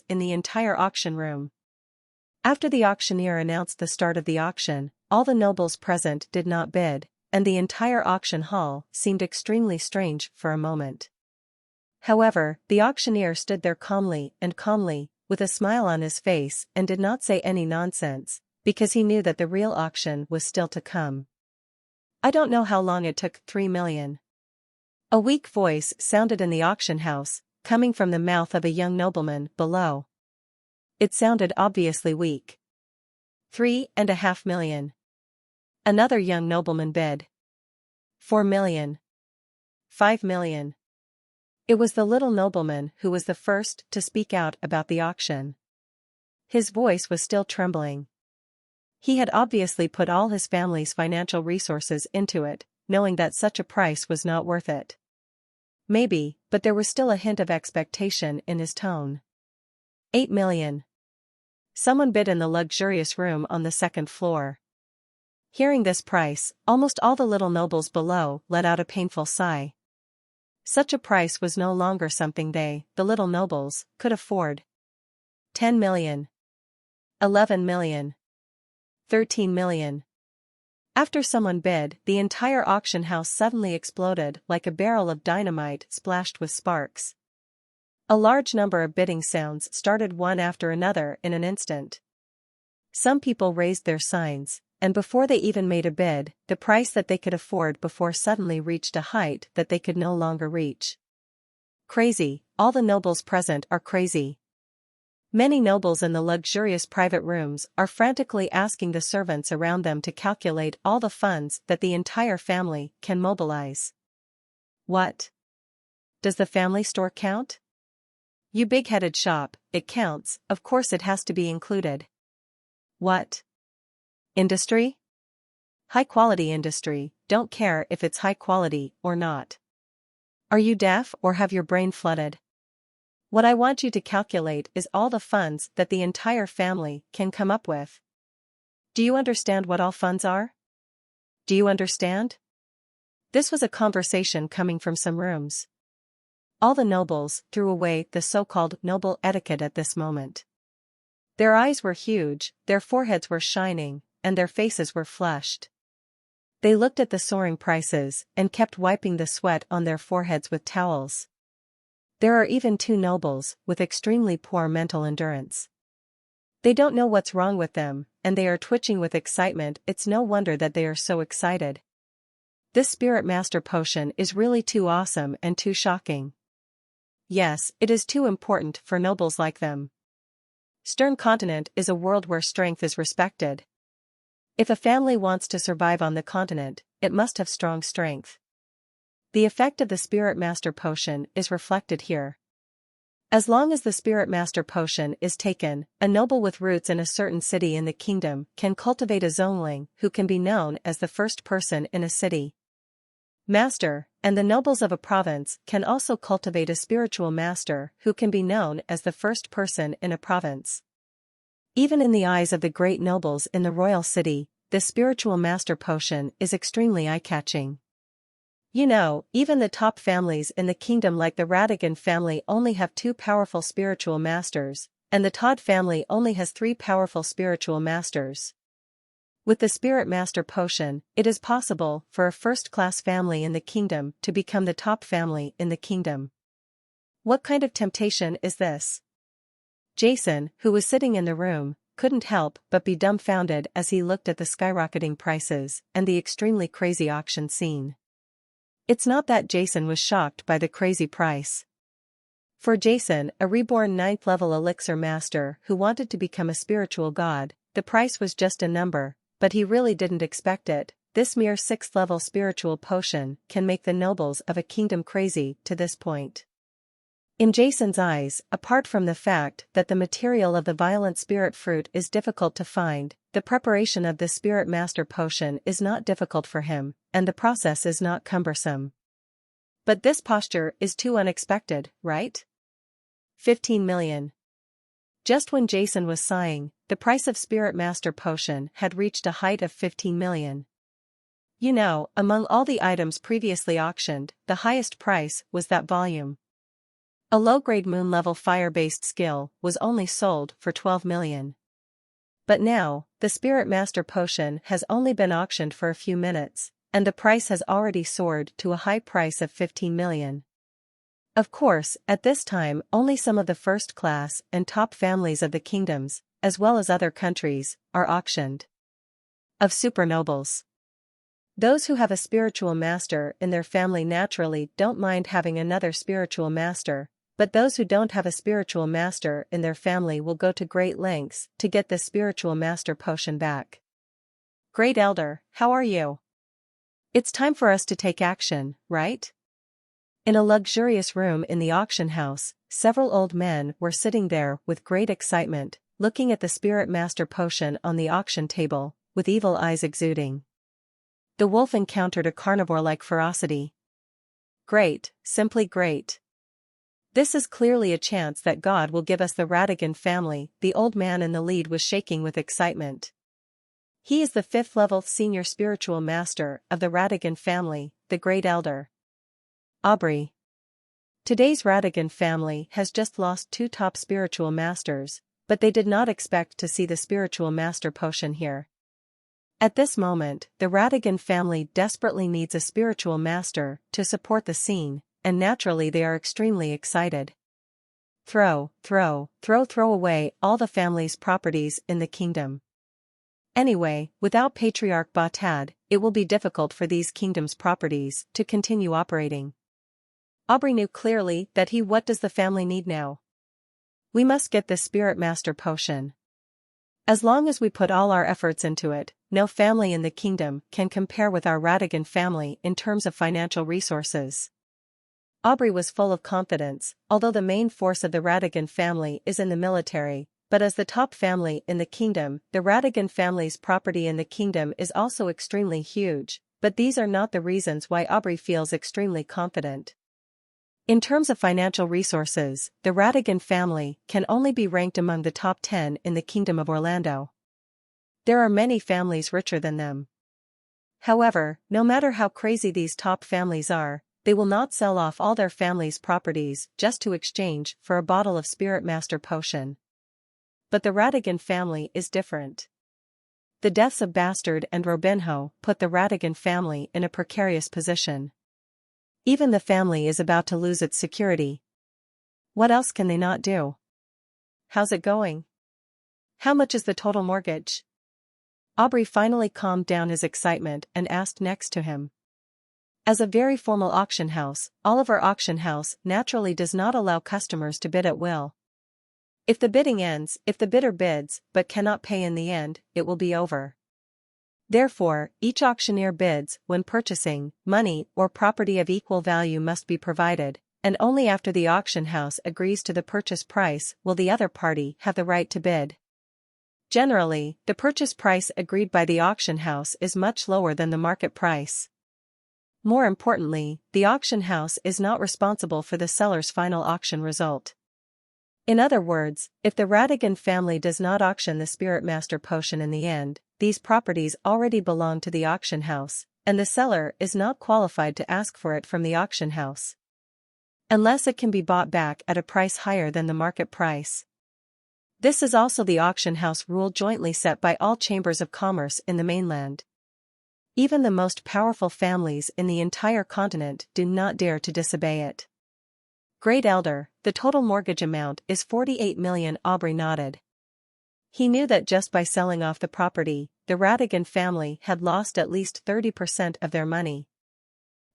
A: in the entire auction room. After the auctioneer announced the start of the auction, all the nobles present did not bid, and the entire auction hall seemed extremely strange for a moment. However, the auctioneer stood there calmly, with a smile on his face, and did not say any nonsense, because he knew that the real auction was still to come. I don't know how long it took. 3 million. A weak voice sounded in the auction house, coming from the mouth of a young nobleman below. It sounded obviously weak. 3.5 million. Another young nobleman bid. 4 million. 5 million. It was the little nobleman who was the first to speak out about the auction. His voice was still trembling. He had obviously put all his family's financial resources into it, knowing that such a price was not worth it. Maybe, but there was still a hint of expectation in his tone. 8 million. Someone bid in the luxurious room on the 2nd floor. Hearing this price, almost all the little nobles below let out a painful sigh. Such a price was no longer something they, the little nobles, could afford. 10 million. 11 million. 13 million. After someone bid, the entire auction house suddenly exploded like a barrel of dynamite splashed with sparks. A large number of bidding sounds started one after another in an instant. Some people raised their signs, and before they even made a bid, the price that they could afford before suddenly reached a height that they could no longer reach. Crazy, all the nobles present are crazy. Many nobles in the luxurious private rooms are frantically asking the servants around them to calculate all the funds that the entire family can mobilize. What? Does the family store count? You big-headed shop, it counts, of course it has to be included. What? Industry? High-quality industry, don't care if it's high quality or not. Are you deaf or have your brain flooded? What I want you to calculate is all the funds that the entire family can come up with. Do you understand what all funds are? Do you understand? This was a conversation coming from some rooms. All the nobles threw away the so-called noble etiquette at this moment. Their eyes were huge, their foreheads were shining, and their faces were flushed. They looked at the soaring prices and kept wiping the sweat on their foreheads with towels. There are even 2 nobles with extremely poor mental endurance. They don't know what's wrong with them, and they are twitching with excitement. It's no wonder that they are so excited. This Spirit Master potion is really too awesome and too shocking. Yes, it is too important for nobles like them. Stern continent is a world where strength is respected. If a family wants to survive on the continent, it must have strong strength. The effect of the Spirit Master potion is reflected here. As long as the Spirit Master potion is taken, a noble with roots in a certain city in the kingdom can cultivate a zoneling who can be known as the first person in a city. Master, and the nobles of a province can also cultivate a spiritual master who can be known as the first person in a province. Even in the eyes of the great nobles in the royal city, the spiritual master potion is extremely eye-catching. You know, even the top families in the kingdom like the Radigan family only have 2 powerful spiritual masters, and the Todd family only has 3 powerful spiritual masters. With the Spirit Master Potion, it is possible for a first-class family in the kingdom to become the top family in the kingdom. What kind of temptation is this? Jason, who was sitting in the room, couldn't help but be dumbfounded as he looked at the skyrocketing prices and the extremely crazy auction scene. It's not that Jason was shocked by the crazy price. For Jason, a reborn 9th-level elixir master who wanted to become a spiritual god, the price was just a number, but he really didn't expect it. This mere 6th-level spiritual potion can make the nobles of a kingdom crazy to this point. In Jason's eyes, apart from the fact that the material of the violent spirit fruit is difficult to find, the preparation of the Spirit Master Potion is not difficult for him, and the process is not cumbersome. But this posture is too unexpected, right? 15 million. Just when Jason was sighing, the price of Spirit Master Potion had reached a height of 15 million. You know, among all the items previously auctioned, the highest price was that volume. A low-grade moon-level fire-based skill was only sold for 12 million. But now, the Spirit Master Potion has only been auctioned for a few minutes, and the price has already soared to a high price of 15 million. Of course, at this time only some of the first-class and top families of the kingdoms, as well as other countries, are auctioned. Of super nobles. Those who have a spiritual master in their family naturally don't mind having another spiritual master, but those who don't have a spiritual master in their family will go to great lengths to get the Spiritual Master Potion back. Great Elder, how are you? It's time for us to take action, right? In a luxurious room in the auction house, several old men were sitting there with great excitement, looking at the Spirit Master Potion on the auction table, with evil eyes exuding. The wolf encountered a carnivore-like ferocity. Great, simply great. This is clearly a chance that God will give us the Radigan family. The old man in the lead was shaking with excitement. He is the 5th-level senior spiritual master of the Radigan family, the Great Elder. Aubrey. Today's Radigan family has just lost 2 top spiritual masters, but they did not expect to see the Spiritual Master Potion here. At this moment, the Radigan family desperately needs a spiritual master to support the scene, and naturally they are extremely excited. Throw away all the family's properties in the kingdom. Anyway, without Patriarch Batad, it will be difficult for these kingdoms' properties to continue operating. Aubrey knew clearly that what does the family need now? We must get this Spirit Master Potion. As long as we put all our efforts into it, no family in the kingdom can compare with our Radigan family in terms of financial resources. Aubrey was full of confidence, although the main force of the Radigan family is in the military, but as the top family in the kingdom, the Radigan family's property in the kingdom is also extremely huge, but these are not the reasons why Aubrey feels extremely confident. In terms of financial resources, the Radigan family can only be ranked among the top 10 in the Kingdom of Orlando. There are many families richer than them. However, no matter how crazy these top families are, they will not sell off all their family's properties just to exchange for a bottle of Spirit Master Potion. But the Radigan family is different. The deaths of Bastard and Robinho put the Radigan family in a precarious position. Even the family is about to lose its security. What else can they not do? How's it going? How much is the total mortgage? Aubrey finally calmed down his excitement and asked next to him. As a very formal auction house, Oliver Auction House naturally does not allow customers to bid at will. If the bidding ends, if the bidder bids but cannot pay in the end, it will be over. Therefore, each auctioneer bids when purchasing. Money or property of equal value must be provided, and only after the auction house agrees to the purchase price will the other party have the right to bid. Generally, the purchase price agreed by the auction house is much lower than the market price. More importantly, the auction house is not responsible for the seller's final auction result. In other words, if the Radigan family does not auction the Spirit Master Potion in the end, these properties already belong to the auction house, and the seller is not qualified to ask for it from the auction house, unless it can be bought back at a price higher than the market price. This is also the auction house rule jointly set by all chambers of commerce in the mainland. Even the most powerful families in the entire continent do not dare to disobey it. Great Elder, the total mortgage amount is 48 million. Aubrey nodded. He knew that just by selling off the property, the Radigan family had lost at least 30% of their money.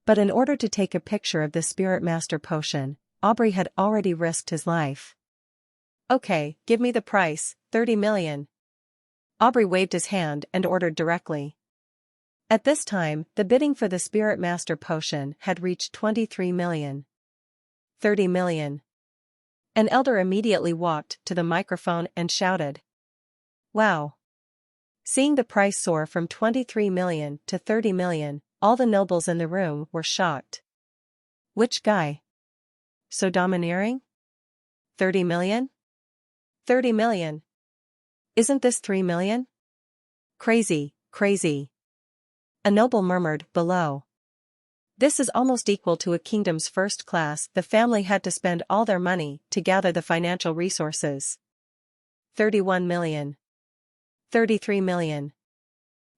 A: But in order to take a picture of the Spirit Master potion, Aubrey had already risked his life. Okay, give me the price, 30 million. Aubrey waved his hand and ordered directly. At this time, the bidding for the Spirit Master potion had reached 23 million. 30 million. An elder immediately walked to the microphone and shouted. Wow! Seeing the price soar from 23 million to 30 million, all the nobles in the room were shocked. Which guy? So domineering? 30 million? 30 million. Isn't this 3 million? Crazy, crazy. A noble murmured below. This is almost equal to a kingdom's first class. The family had to spend all their money to gather the financial resources. 31 million. 33 million.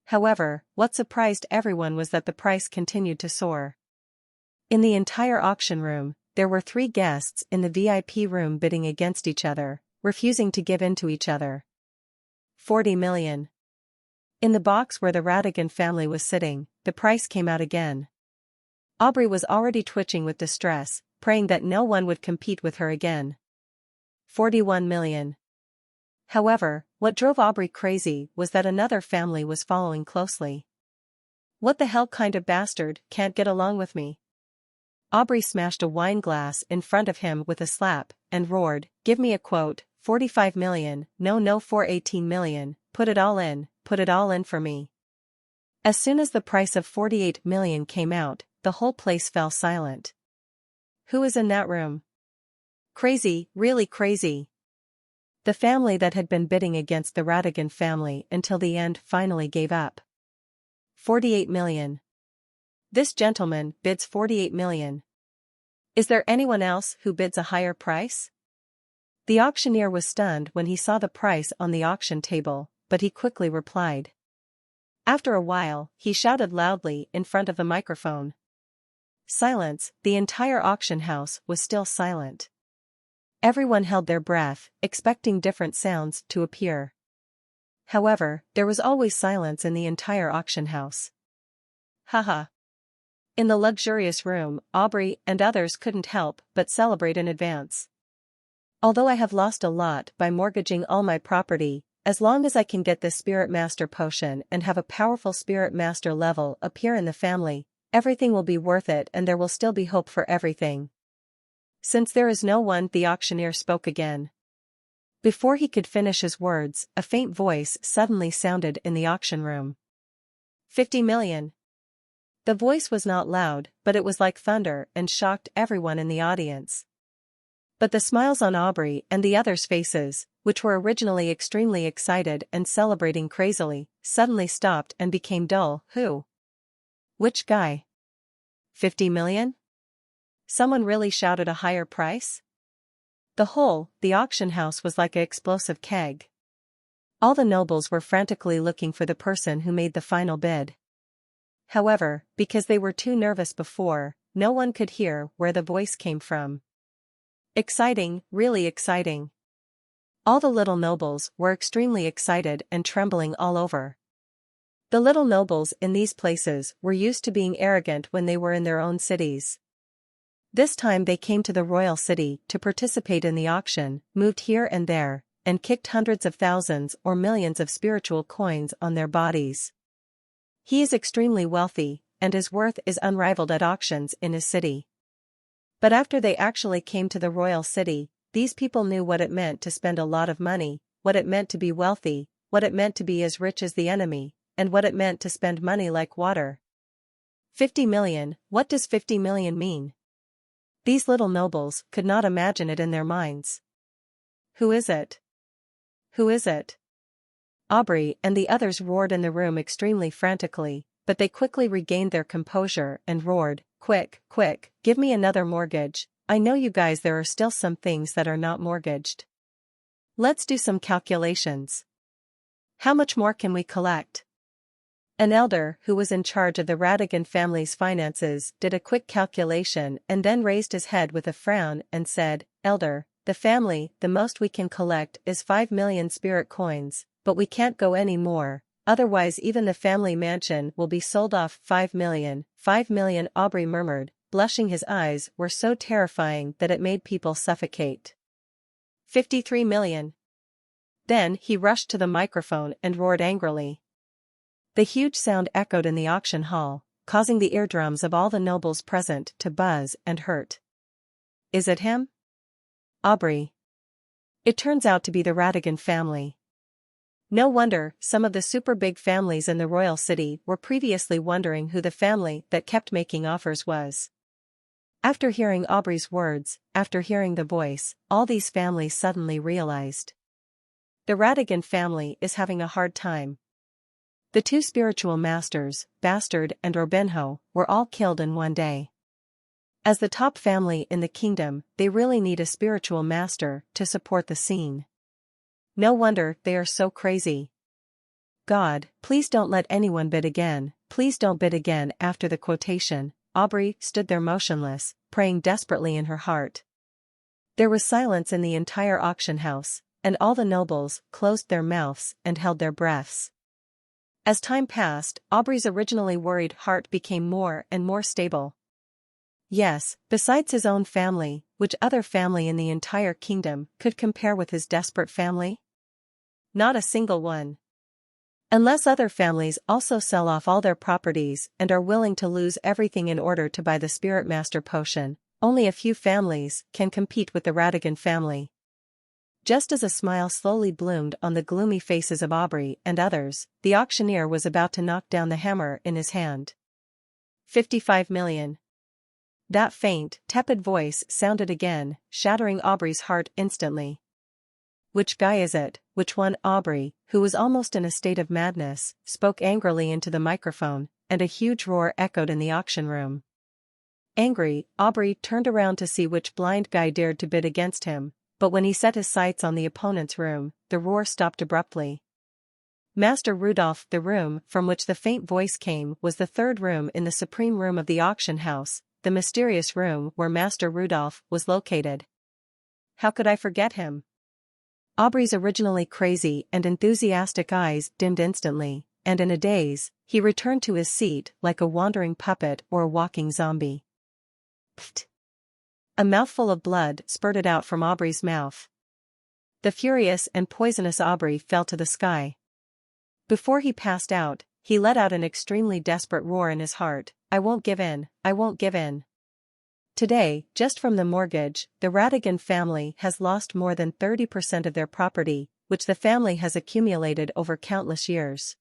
A: However, what surprised everyone was that the price continued to soar. In the entire auction room, there were 3 guests in the VIP room bidding against each other, refusing to give in to each other. 40 million. In the box where the Radigan family was sitting, the price came out again. Aubrey was already twitching with distress, praying that no one would compete with her again. 41 million. However, what drove Aubrey crazy was that another family was following closely. What the hell kind of bastard can't get along with me? Aubrey smashed a wine glass in front of him with a slap, and roared, give me a quote, 45 million, no 418 million, put it all in for me. As soon as the price of 48 million came out, the whole place fell silent. Who is in that room? Crazy, really crazy. The family that had been bidding against the Radigan family until the end finally gave up. 48 million. This gentleman bids 48 million. Is there anyone else who bids a higher price? The auctioneer was stunned when he saw the price on the auction table, but he quickly replied. After a while, he shouted loudly in front of the microphone. Silence. The entire auction house was still silent. Everyone held their breath, expecting different sounds to appear. However, there was always silence in the entire auction house. Haha. In the luxurious room, Aubrey and others couldn't help but celebrate in advance. Although I have lost a lot by mortgaging all my property, as long as I can get this Spirit Master potion and have a powerful Spirit Master level appear in the family, everything will be worth it and there will still be hope for everything. Since there is no one, the auctioneer spoke again. Before he could finish his words, a faint voice suddenly sounded in the auction room. 50 million. The voice was not loud, but it was like thunder and shocked everyone in the audience. But the smiles on Aubrey and the others' faces, which were originally extremely excited and celebrating crazily, suddenly stopped and became dull. Who? Which guy? 50 million? Someone really shouted a higher price? The auction house was like an explosive keg. All the nobles were frantically looking for the person who made the final bid. However, because they were too nervous before, no one could hear where the voice came from. Exciting, really exciting. All the little nobles were extremely excited and trembling all over. The little nobles in these places were used to being arrogant when they were in their own cities. This time they came to the royal city to participate in the auction, moved here and there, and kicked hundreds of thousands or millions of spiritual coins on their bodies. He is extremely wealthy, and his worth is unrivaled at auctions in his city. But after they actually came to the royal city, these people knew what it meant to spend a lot of money, what it meant to be wealthy, what it meant to be as rich as the enemy, and what it meant to spend money like water. 50 million, what does 50 million mean? These little nobles could not imagine it in their minds. Who is it? Who is it? Aubrey and the others roared in the room extremely frantically, but they quickly regained their composure and roared, "Quick, quick, give me another mortgage. I know you guys, there are still some things that are not mortgaged. Let's do some calculations. How much more can we collect?" An elder who was in charge of the Radigan family's finances did a quick calculation and then raised his head with a frown and said, "Elder, the family, the most we can collect is 5 million spirit coins, but we can't go any more, otherwise even the family mansion will be sold off." 5 million, 5 million, Aubrey murmured, blushing. His eyes were so terrifying that it made people suffocate. 53 million. Then he rushed to the microphone and roared angrily. The huge sound echoed in the auction hall, causing the eardrums of all the nobles present to buzz and hurt. "Is it him? Aubrey?" It turns out to be the Radigan family. No wonder some of the super big families in the royal city were previously wondering who the family that kept making offers was. After hearing Aubrey's words, after hearing the voice, all these families suddenly realized. The Radigan family is having a hard time. The two spiritual masters, Bastard and Robinho, were all killed in one day. As the top family in the kingdom, they really need a spiritual master to support the scene. No wonder they are so crazy. "God, please don't let anyone bid again, please don't bid again." After the quotation, Aubrey stood there motionless, praying desperately in her heart. There was silence in the entire auction house, and all the nobles closed their mouths and held their breaths. As time passed, Aubrey's originally worried heart became more and more stable. Yes, besides his own family, which other family in the entire kingdom could compare with his desperate family? Not a single one. Unless other families also sell off all their properties and are willing to lose everything in order to buy the Spirit Master potion, only a few families can compete with the Radigan family. Just as a smile slowly bloomed on the gloomy faces of Aubrey and others, the auctioneer was about to knock down the hammer in his hand. 55 million. That faint, tepid voice sounded again, shattering Aubrey's heart instantly. "Which guy is it? Which one?" Aubrey, who was almost in a state of madness, spoke angrily into the microphone, and a huge roar echoed in the auction room. Angry, Aubrey turned around to see which blind guy dared to bid against him, but when he set his sights on the opponent's room, the roar stopped abruptly. Master Rudolph. The room from which the faint voice came was the third room in the supreme room of the auction house, the mysterious room where Master Rudolph was located. How could I forget him? Aubrey's originally crazy and enthusiastic eyes dimmed instantly, and in a daze, he returned to his seat like a wandering puppet or a walking zombie. Pfft! A mouthful of blood spurted out from Aubrey's mouth. The furious and poisonous Aubrey fell to the sky. Before he passed out, he let out an extremely desperate roar in his heart, "I won't give in, I won't give in." Today, just from the mortgage, the Radigan family has lost more than 30% of their property, which the family has accumulated over countless years.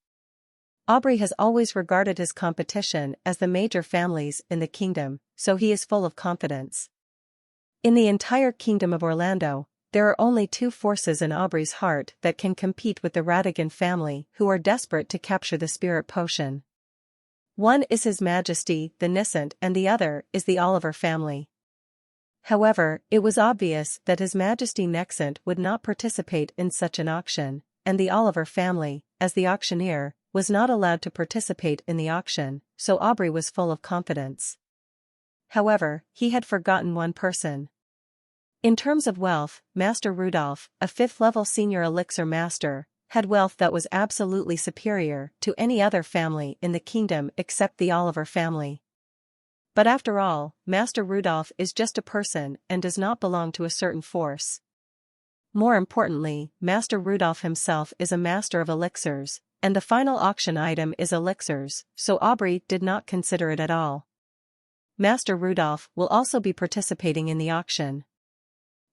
A: Aubrey has always regarded his competition as the major families in the kingdom, so he is full of confidence. In the entire kingdom of Orlando, there are only two forces in Aubrey's heart that can compete with the Radigan family, who are desperate to capture the spirit potion. One is His Majesty the Nisant and the other is the Oliver family. However, it was obvious that His Majesty Nexant would not participate in such an auction, and the Oliver family, as the auctioneer, was not allowed to participate in the auction, so Aubrey was full of confidence. However, he had forgotten one person. In terms of wealth, Master Rudolph, a 5th-level senior elixir master, had wealth that was absolutely superior to any other family in the kingdom except the Oliver family. But after all, Master Rudolph is just a person and does not belong to a certain force. More importantly, Master Rudolph himself is a master of elixirs, and the final auction item is elixirs, so Aubrey did not consider it at all. Master Rudolph will also be participating in the auction.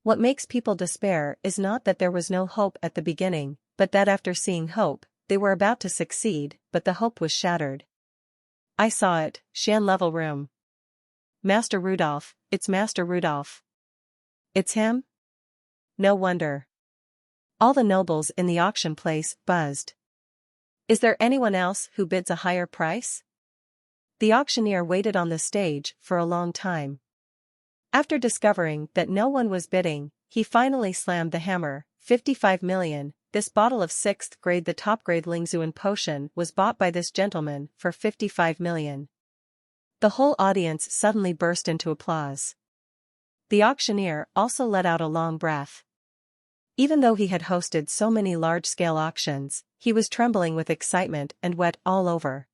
A: What makes people despair is not that there was no hope at the beginning, but that after seeing hope, they were about to succeed, but the hope was shattered. I saw it, Shan level room. Master Rudolph, it's Master Rudolph. It's him? No wonder. All the nobles in the auction place buzzed. Is there anyone else who bids a higher price? The auctioneer waited on the stage for a long time. After discovering that no one was bidding, he finally slammed the hammer. 55 million. This bottle of 6th grade, the top grade Lingzuan potion, was bought by this gentleman for 55 million. The whole audience suddenly burst into applause. The auctioneer also let out a long breath. Even though he had hosted so many large-scale auctions, he was trembling with excitement and wet all over.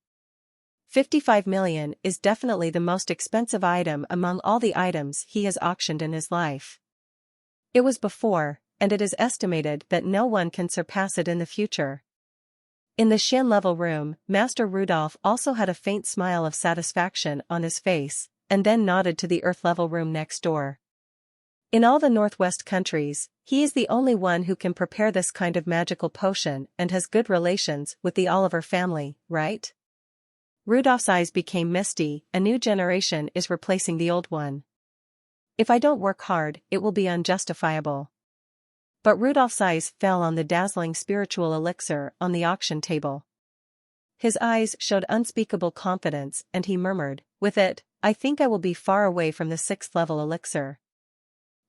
A: 55 million is definitely the most expensive item among all the items he has auctioned in his life. It was before, and it is estimated that no one can surpass it in the future. In the Shin level room, Master Rudolph also had a faint smile of satisfaction on his face, and then nodded to the Earth level room next door. In all the Northwest countries, he is the only one who can prepare this kind of magical potion and has good relations with the Oliver family, right? Rudolph's eyes became misty. A new generation is replacing the old one. If I don't work hard, it will be unjustifiable. But Rudolph's eyes fell on the dazzling spiritual elixir on the auction table. His eyes showed unspeakable confidence, and he murmured, "With it, I think I will be far away from the 6th level elixir.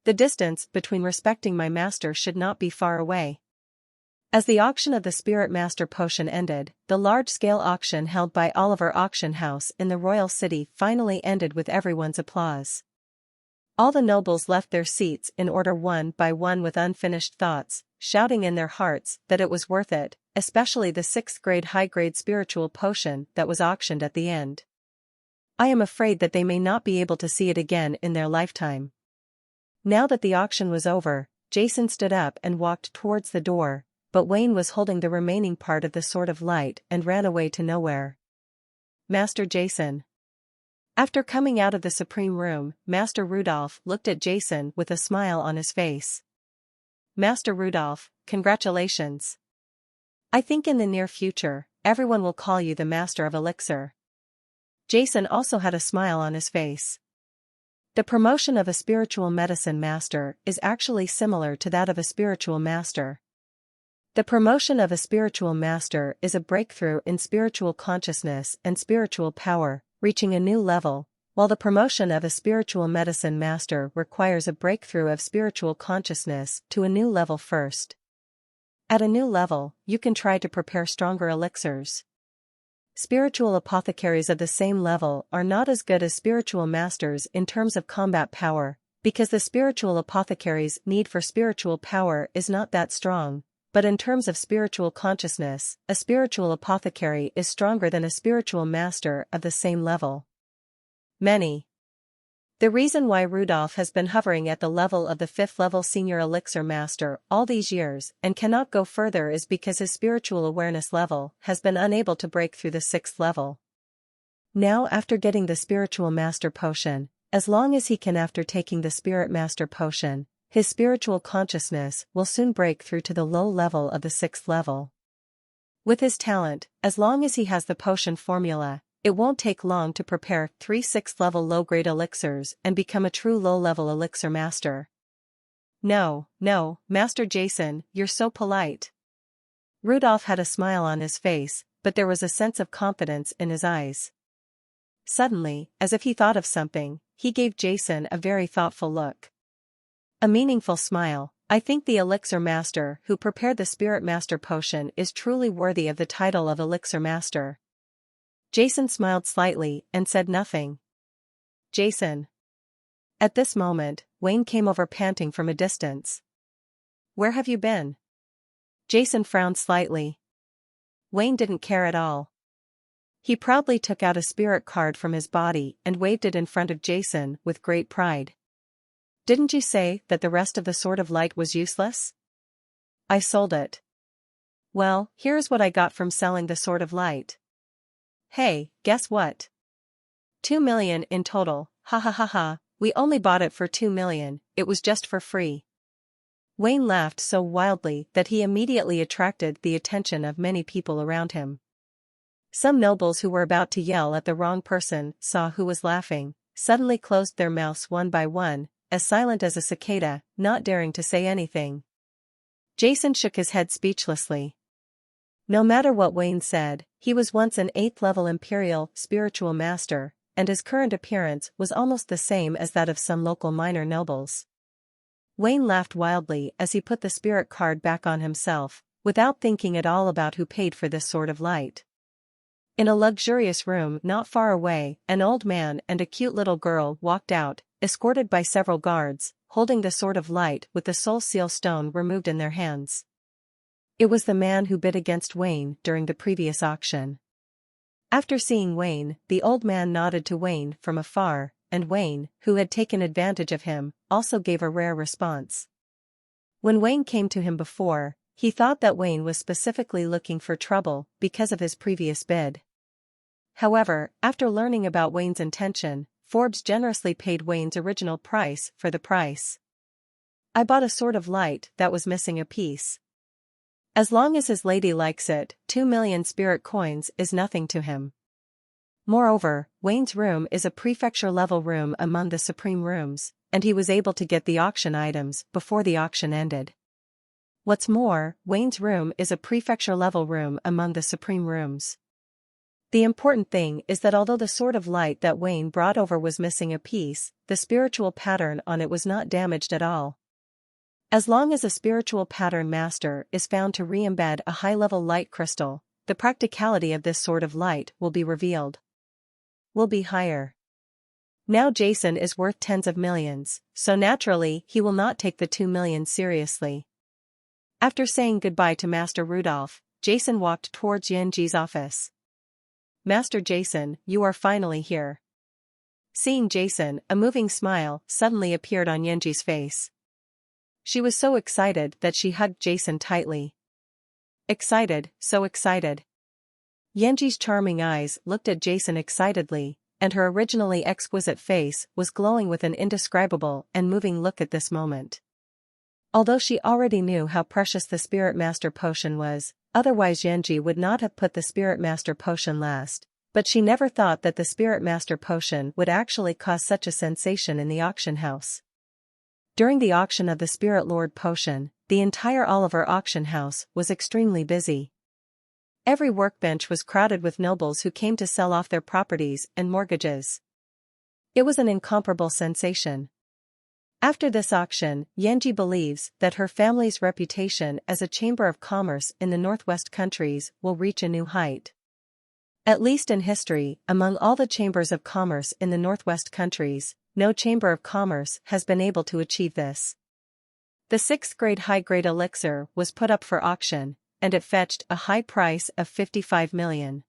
A: The distance between respecting my master should not be far away." As the auction of the Spirit Master Potion ended, the large-scale auction held by Oliver Auction House in the Royal City finally ended with everyone's applause. All the nobles left their seats in order one by one with unfinished thoughts, shouting in their hearts that it was worth it, especially the 6th grade high-grade spiritual potion that was auctioned at the end. I am afraid that they may not be able to see it again in their lifetime. Now that the auction was over, Jason stood up and walked towards the door, but Wayne was holding the remaining part of the Sword of Light and ran away to nowhere. Master Jason. After coming out of the Supreme Room, Master Rudolph looked at Jason with a smile on his face. Master Rudolph, congratulations. I think in the near future, everyone will call you the Master of Elixir. Jason also had a smile on his face. The promotion of a spiritual medicine master is actually similar to that of a spiritual master. The promotion of a spiritual master is a breakthrough in spiritual consciousness and spiritual power, reaching a new level, while the promotion of a spiritual medicine master requires a breakthrough of spiritual consciousness to a new level first. At a new level, you can try to prepare stronger elixirs. Spiritual apothecaries of the same level are not as good as spiritual masters in terms of combat power, because the spiritual apothecary's need for spiritual power is not that strong. But in terms of spiritual consciousness, a spiritual apothecary is stronger than a spiritual master of the same level. Many. The reason why Rudolph has been hovering at the level of the 5th level senior elixir master all these years and cannot go further is because his spiritual awareness level has been unable to break through the 6th level. Now after getting the spiritual master potion, as long as he can after taking the spirit master potion, his spiritual consciousness will soon break through to the low level of the 6th level. With his talent, as long as he has the potion formula, it won't take long to prepare 3 6th level low-grade elixirs and become a true low-level elixir master. No, Master Jason, you're so polite. Rudolph had a smile on his face, but there was a sense of confidence in his eyes. Suddenly, as if he thought of something, he gave Jason a very thoughtful look. A meaningful smile. I think the elixir master who prepared the spirit master potion is truly worthy of the title of elixir master. Jason smiled slightly and said nothing. Jason. At this moment, Wayne came over panting from a distance. Where have you been? Jason frowned slightly. Wayne didn't care at all. He proudly took out a spirit card from his body and waved it in front of Jason with great pride. Didn't you say that the rest of the Sword of Light was useless? I sold it. Well, here's what I got from selling the Sword of Light. Hey, guess what? 2 million in total, ha ha ha ha, we only bought it for 2 million, it was just for free. Wayne laughed so wildly that he immediately attracted the attention of many people around him. Some nobles who were about to yell at the wrong person saw who was laughing, suddenly closed their mouths one by one, as silent as a cicada, not daring to say anything. Jason shook his head speechlessly. No matter what Wayne said, he was once an 8th-level imperial spiritual master, and his current appearance was almost the same as that of some local minor nobles. Wayne laughed wildly as he put the spirit card back on himself, without thinking at all about who paid for this sort of light. In a luxurious room not far away, an old man and a cute little girl walked out, escorted by several guards, holding the sword of light with the soul seal stone removed in their hands. It was the man who bid against Wayne during the previous auction. After seeing Wayne, the old man nodded to Wayne from afar, and Wayne, who had taken advantage of him, also gave a rare response. When Wayne came to him before, he thought that Wayne was specifically looking for trouble because of his previous bid. However, after learning about Wayne's intention, Forbes generously paid Wayne's original price for the price. I bought a sword of light that was missing a piece. As long as his lady likes it, 2 million spirit coins is nothing to him. Moreover, Wayne's room is a prefecture-level room among the supreme rooms, and he was able to get the auction items before the auction ended. What's more, Wayne's room is a prefecture-level room among the supreme rooms. The important thing is that although the sword of light that Wayne brought over was missing a piece, the spiritual pattern on it was not damaged at all. As long as a spiritual pattern master is found to re-embed a high-level light crystal, the practicality of this sword of light will be revealed. Will be higher. Now Jason is worth tens of millions, so naturally he will not take the 2 million seriously. After saying goodbye to Master Rudolph, Jason walked towards Yenji's office. Master Jason, you are finally here. Seeing Jason, a moving smile suddenly appeared on Yenji's face. She was so excited that she hugged Jason tightly. Excited, so excited. Yenji's charming eyes looked at Jason excitedly, and her originally exquisite face was glowing with an indescribable and moving look at this moment. Although she already knew how precious the Spirit Master Potion was, otherwise Yenji would not have put the Spirit Master Potion last, but she never thought that the Spirit Master Potion would actually cause such a sensation in the auction house. During the auction of the Spirit Lord Potion, the entire Oliver auction house was extremely busy. Every workbench was crowded with nobles who came to sell off their properties and mortgages. It was an incomparable sensation. After this auction, Yenji believes that her family's reputation as a chamber of commerce in the Northwest countries will reach a new height. At least in history, among all the chambers of commerce in the Northwest countries, no chamber of commerce has been able to achieve this. The 6th grade high-grade elixir was put up for auction, and it fetched a high price of 55 million.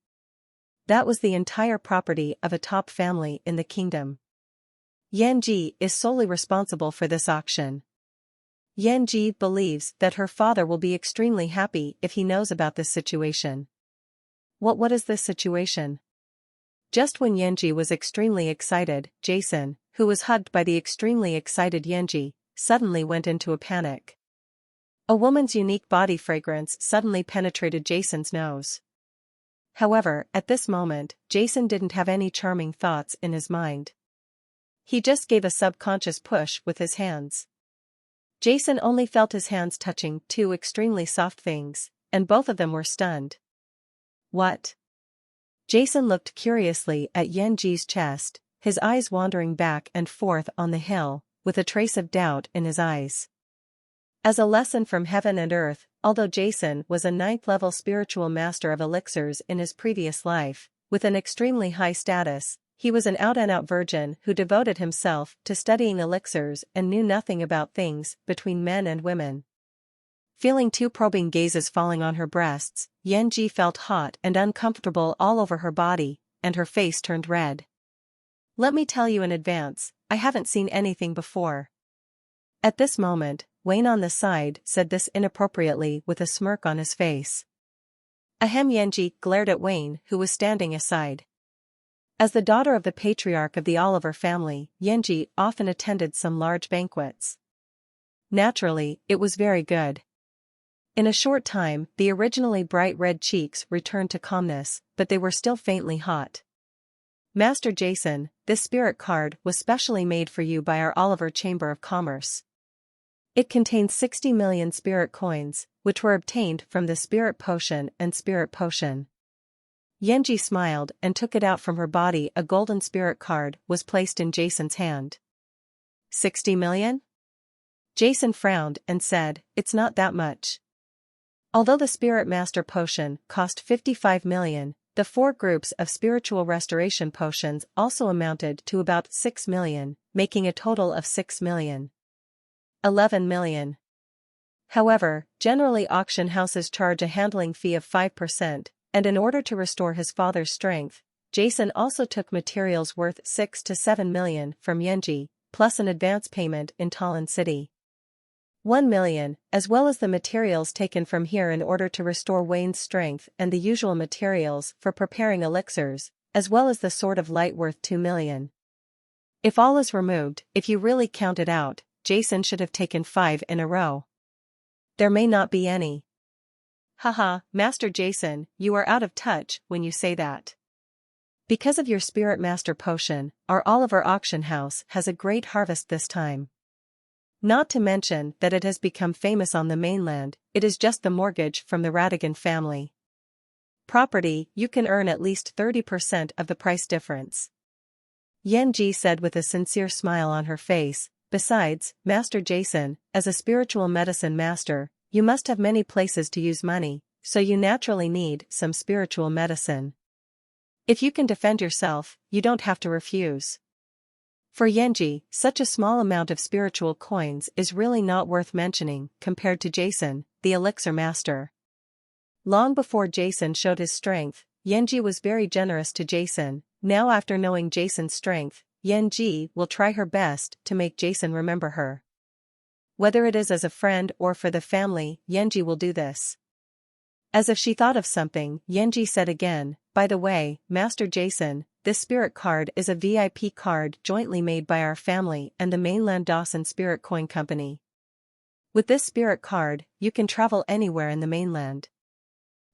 A: That was the entire property of a top family in the kingdom. Yenji is solely responsible for this auction. Yenji believes that her father will be extremely happy if he knows about this situation. What is this situation? Just when Yenji was extremely excited, Jason, who was hugged by the extremely excited Yenji, suddenly went into a panic. A woman's unique body fragrance suddenly penetrated Jason's nose. However, at this moment, Jason didn't have any charming thoughts in his mind. He just gave a subconscious push with his hands. Jason only felt his hands touching two extremely soft things, and both of them were stunned. What? Jason looked curiously at Yenji's chest, his eyes wandering back and forth on the hill, with a trace of doubt in his eyes. As a lesson from heaven and earth, although Jason was a 9th-level spiritual master of elixirs in his previous life, with an extremely high status, he was an out-and-out virgin who devoted himself to studying elixirs and knew nothing about things between men and women. Feeling two probing gazes falling on her breasts, Yenji felt hot and uncomfortable all over her body, and her face turned red. Let me tell you in advance, I haven't seen anything before. At this moment, Wayne on the side said this inappropriately with a smirk on his face. Ahem. Yenji glared at Wayne, who was standing aside. As the daughter of the patriarch of the Oliver family, Yenji often attended some large banquets. Naturally, it was very good. In a short time, the originally bright red cheeks returned to calmness, but they were still faintly hot. Master Jason, this spirit card was specially made for you by our Oliver Chamber of Commerce. It contained 60 million spirit coins, which were obtained from the spirit potion and spirit potion. Yenji smiled and took it out from her body. A golden spirit card was placed in Jason's hand. 60 million? Jason frowned and said, "It's not that much." Although the Spirit Master potion cost 55 million, the 4 groups of spiritual restoration potions also amounted to about 6 million, making a total of 6 million. 11 million. However, generally auction houses charge a handling fee of 5%, and in order to restore his father's strength, Jason also took materials worth 6 to 7 million from Yenji, plus an advance payment in Talon City. 1 million, as well as the materials taken from here in order to restore Wayne's strength and the usual materials for preparing elixirs, as well as the Sword of Light worth 2 million. If all is removed, if you really count it out, Jason should have taken 5 in a row. There may not be any. Haha, Master Jason, you are out of touch when you say that. Because of your Spirit Master potion, our Oliver auction house has a great harvest this time. Not to mention that it has become famous on the mainland. It is just the mortgage from the Radigan family. Property, you can earn at least 30% of the price difference. Yenji said with a sincere smile on her face. Besides, Master Jason, as a spiritual medicine master, you must have many places to use money, so you naturally need some spiritual medicine. If you can defend yourself, you don't have to refuse. For Yenji, such a small amount of spiritual coins is really not worth mentioning compared to Jason, the elixir master. Long before Jason showed his strength, Yenji was very generous to Jason. Now after knowing Jason's strength, Yenji will try her best to make Jason remember her. Whether it is as a friend or for the family, Yenji will do this. As if she thought of something, Yenji said again, "By the way, Master Jason, this spirit card is a VIP card jointly made by our family and the mainland Dawson Spirit Coin Company. With this spirit card, you can travel anywhere in the mainland.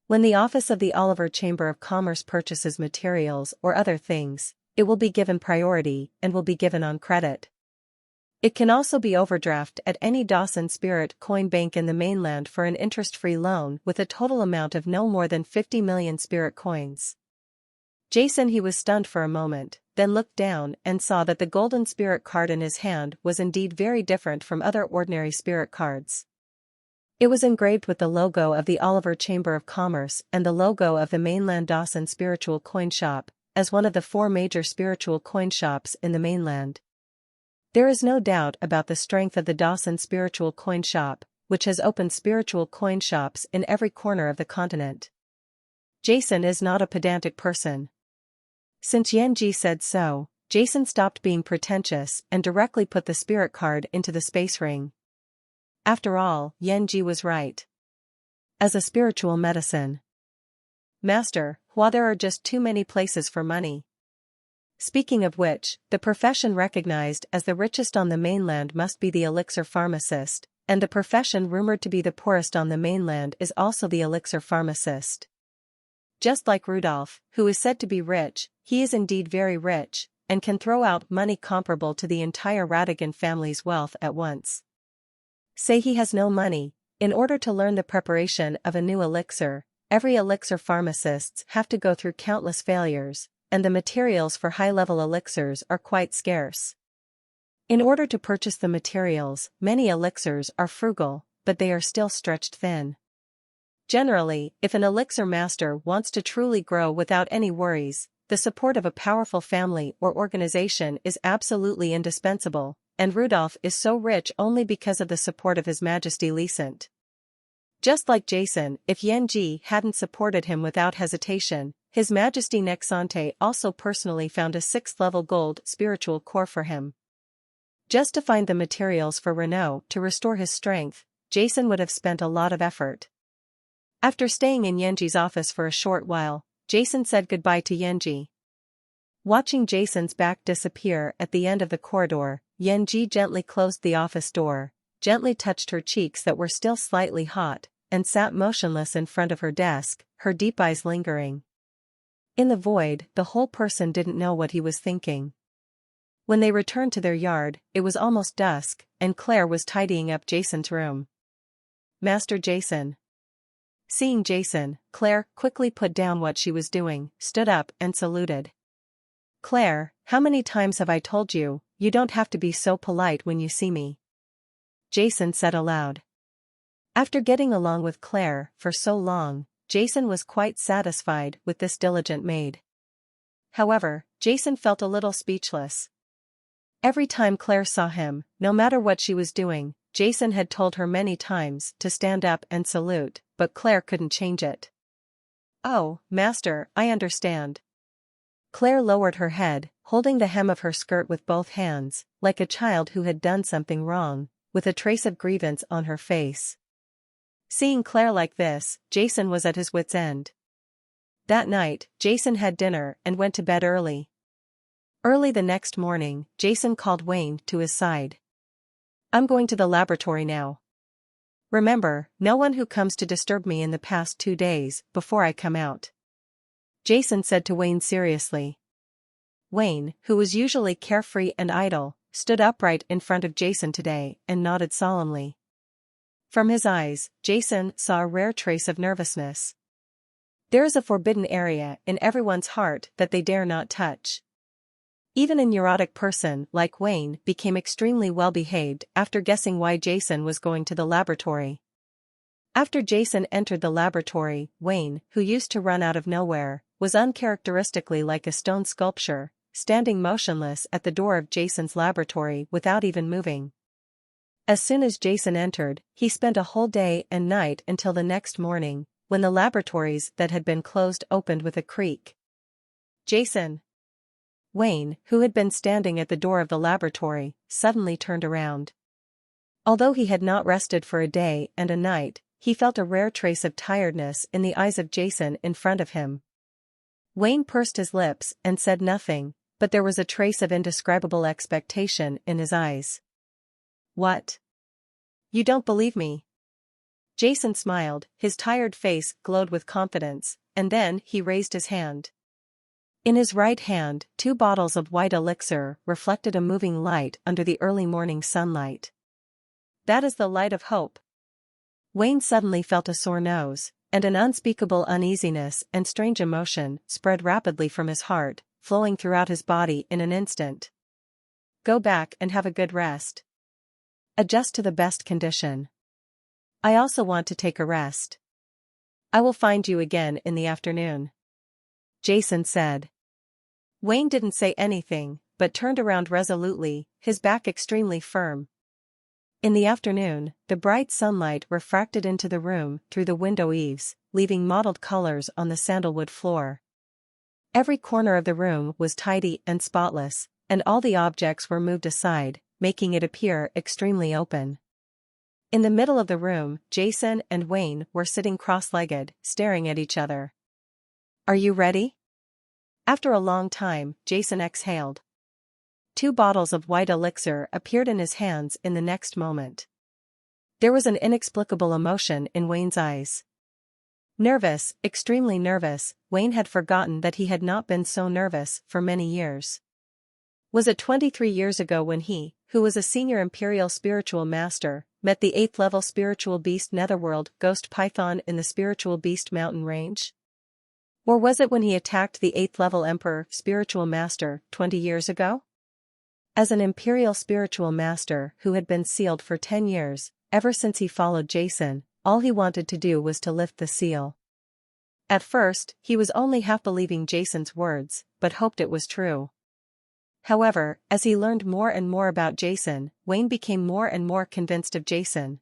A: When the office of the Oliver Chamber of Commerce purchases materials or other things, it will be given priority and will be given on credit. It can also be overdraft at any Dawson Spirit Coin Bank in the mainland for an interest-free loan with a total amount of no more than 50 million spirit coins." Jason he was stunned for a moment, then looked down and saw that the golden spirit card in his hand was indeed very different from other ordinary spirit cards. It was engraved with the logo of the Oliver Chamber of Commerce and the logo of the mainland Dawson Spiritual Coin Shop, as one of the 4 major spiritual coin shops in the mainland. There is no doubt about the strength of the Dawson Spiritual Coin Shop, which has opened spiritual coin shops in every corner of the continent. Jason is not a pedantic person. Since Yenji said so, Jason stopped being pretentious and directly put the spirit card into the space ring. After all, Yenji was right. As a spiritual medicine master, while there are just too many places for money. Speaking of which, the profession recognized as the richest on the mainland must be the elixir pharmacist, and the profession rumored to be the poorest on the mainland is also the elixir pharmacist. Just like Rudolph, who is said to be rich, he is indeed very rich, and can throw out money comparable to the entire Radigan family's wealth at once. Say he has no money. In order to learn the preparation of a new elixir, every elixir pharmacists have to go through countless failures, and the materials for high-level elixirs are quite scarce. In order to purchase the materials, many elixirs are frugal, but they are still stretched thin. Generally, if an elixir master wants to truly grow without any worries, the support of a powerful family or organization is absolutely indispensable, and Rudolph is so rich only because of the support of His Majesty Licent. Just like Jason, if Yenji hadn't supported him without hesitation, His Majesty Nexante also personally found a 6th-level gold spiritual core for him. Just to find the materials for Renault to restore his strength, Jason would have spent a lot of effort. After staying in Yenji's office for a short while, Jason said goodbye to Yenji. Watching Jason's back disappear at the end of the corridor, Yenji gently closed the office door, gently touched her cheeks that were still slightly hot, and sat motionless in front of her desk, her deep eyes lingering. In the void, the whole person didn't know what he was thinking. When they returned to their yard, it was almost dusk, and Claire was tidying up Jason's room. Master Jason. Seeing Jason, Claire quickly put down what she was doing, stood up and saluted. Claire, how many times have I told you, you don't have to be so polite when you see me? Jason said aloud. After getting along with Claire for so long, Jason was quite satisfied with this diligent maid. However, Jason felt a little speechless. Every time Claire saw him, no matter what she was doing, Jason had told her many times to stand up and salute, but Claire couldn't change it. Oh, master, I understand. Claire lowered her head, holding the hem of her skirt with both hands, like a child who had done something wrong, with a trace of grievance on her face. Seeing Claire like this, Jason was at his wits' end. That night, Jason had dinner and went to bed early. Early the next morning, Jason called Wayne to his side. I'm going to the laboratory now. Remember, no one who comes to disturb me in the past 2 days before I come out. Jason said to Wayne seriously. Wayne, who was usually carefree and idle, stood upright in front of Jason today and nodded solemnly. From his eyes, Jason saw a rare trace of nervousness. There is a forbidden area in everyone's heart that they dare not touch. Even a neurotic person like Wayne became extremely well-behaved after guessing why Jason was going to the laboratory. After Jason entered the laboratory, Wayne, who used to run out of nowhere, was uncharacteristically like a stone sculpture, standing motionless at the door of Jason's laboratory without even moving. As soon as Jason entered, he spent a whole day and night until the next morning, when the laboratories that had been closed opened with a creak. Jason. Wayne, who had been standing at the door of the laboratory, suddenly turned around. Although he had not rested for a day and a night, he felt a rare trace of tiredness in the eyes of Jason in front of him. Wayne pursed his lips and said nothing, but there was a trace of indescribable expectation in his eyes. What? You don't believe me? Jason smiled, his tired face glowed with confidence, and then he raised his hand. In his right hand, 2 bottles of white elixir reflected a moving light under the early morning sunlight. That is the light of hope. Wayne suddenly felt a sore nose, and an unspeakable uneasiness and strange emotion spread rapidly from his heart, flowing throughout his body in an instant. Go back and have a good rest. Adjust to the best condition. I also want to take a rest. I will find you again in the afternoon. Jason said. Wayne didn't say anything, but turned around resolutely, his back extremely firm. In the afternoon, the bright sunlight refracted into the room through the window eaves, leaving mottled colors on the sandalwood floor. Every corner of the room was tidy and spotless, and all the objects were moved aside, making it appear extremely open. In the middle of the room, Jason and Wayne were sitting cross-legged, staring at each other. Are you ready? After a long time, Jason exhaled. 2 bottles of white elixir appeared in his hands in the next moment. There was an inexplicable emotion in Wayne's eyes. Nervous, extremely nervous, Wayne had forgotten that he had not been so nervous for many years. Was it 23 years ago when he, who was a senior Imperial Spiritual Master, met the 8th level Spiritual Beast Netherworld Ghost Python in the Spiritual Beast Mountain Range? Or was it when he attacked the 8th level Emperor Spiritual Master 20 years ago? As an Imperial Spiritual Master who had been sealed for 10 years, ever since he followed Jason, all he wanted to do was to lift the seal. At first, he was only half believing Jason's words, but hoped it was true. However, as he learned more and more about Jason, Wayne became more and more convinced of Jason.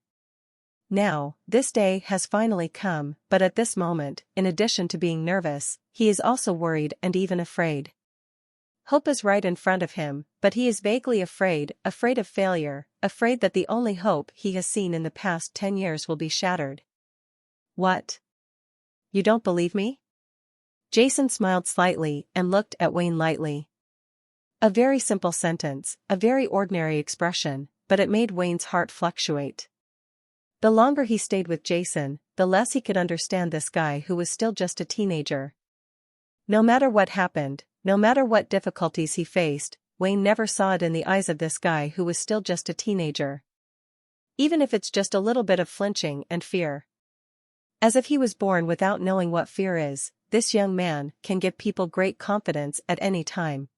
A: Now, this day has finally come, but at this moment, in addition to being nervous, he is also worried and even afraid. Hope is right in front of him, but he is vaguely afraid of failure, afraid that the only hope he has seen in the past 10 years will be shattered. What? You don't believe me? Jason smiled slightly and looked at Wayne lightly. A very simple sentence, a very ordinary expression, but it made Wayne's heart fluctuate. The longer he stayed with Jason, the less he could understand this guy who was still just a teenager. No matter what happened, no matter what difficulties he faced, Wayne never saw it in the eyes of this guy who was still just a teenager. Even if it's just a little bit of flinching and fear. As if he was born without knowing what fear is, this young man can give people great confidence at any time.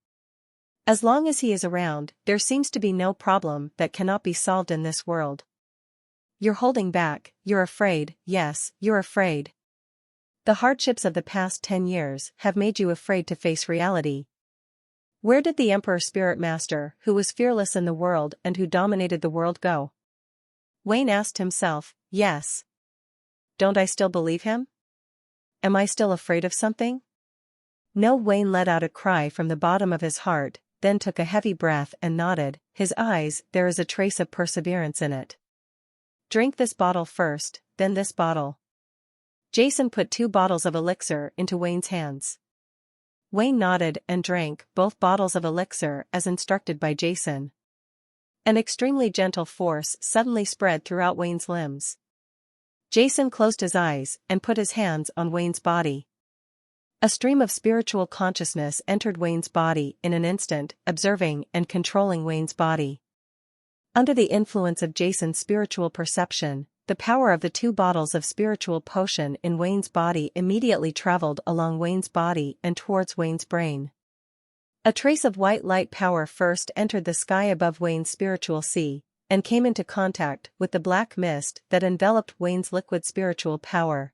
A: As long as he is around, there seems to be no problem that cannot be solved in this world. You're holding back, you're afraid, yes, you're afraid. The hardships of the past 10 years have made you afraid to face reality. Where did the Emperor Spirit Master, who was fearless in the world and who dominated the world, go? Wayne asked himself, yes. Don't I still believe him? Am I still afraid of something? No. Wayne let out a cry from the bottom of his heart, then took a heavy breath and nodded, his eyes, there is a trace of perseverance in it. Drink this bottle first, then this bottle. Jason put 2 bottles of elixir into Wayne's hands. Wayne nodded and drank both bottles of elixir as instructed by Jason. An extremely gentle force suddenly spread throughout Wayne's limbs. Jason closed his eyes and put his hands on Wayne's body. A stream of spiritual consciousness entered Wayne's body in an instant, observing and controlling Wayne's body. Under the influence of Jason's spiritual perception, the power of the 2 bottles of spiritual potion in Wayne's body immediately traveled along Wayne's body and towards Wayne's brain. A trace of white light power first entered the sky above Wayne's spiritual sea, and came into contact with the black mist that enveloped Wayne's liquid spiritual power.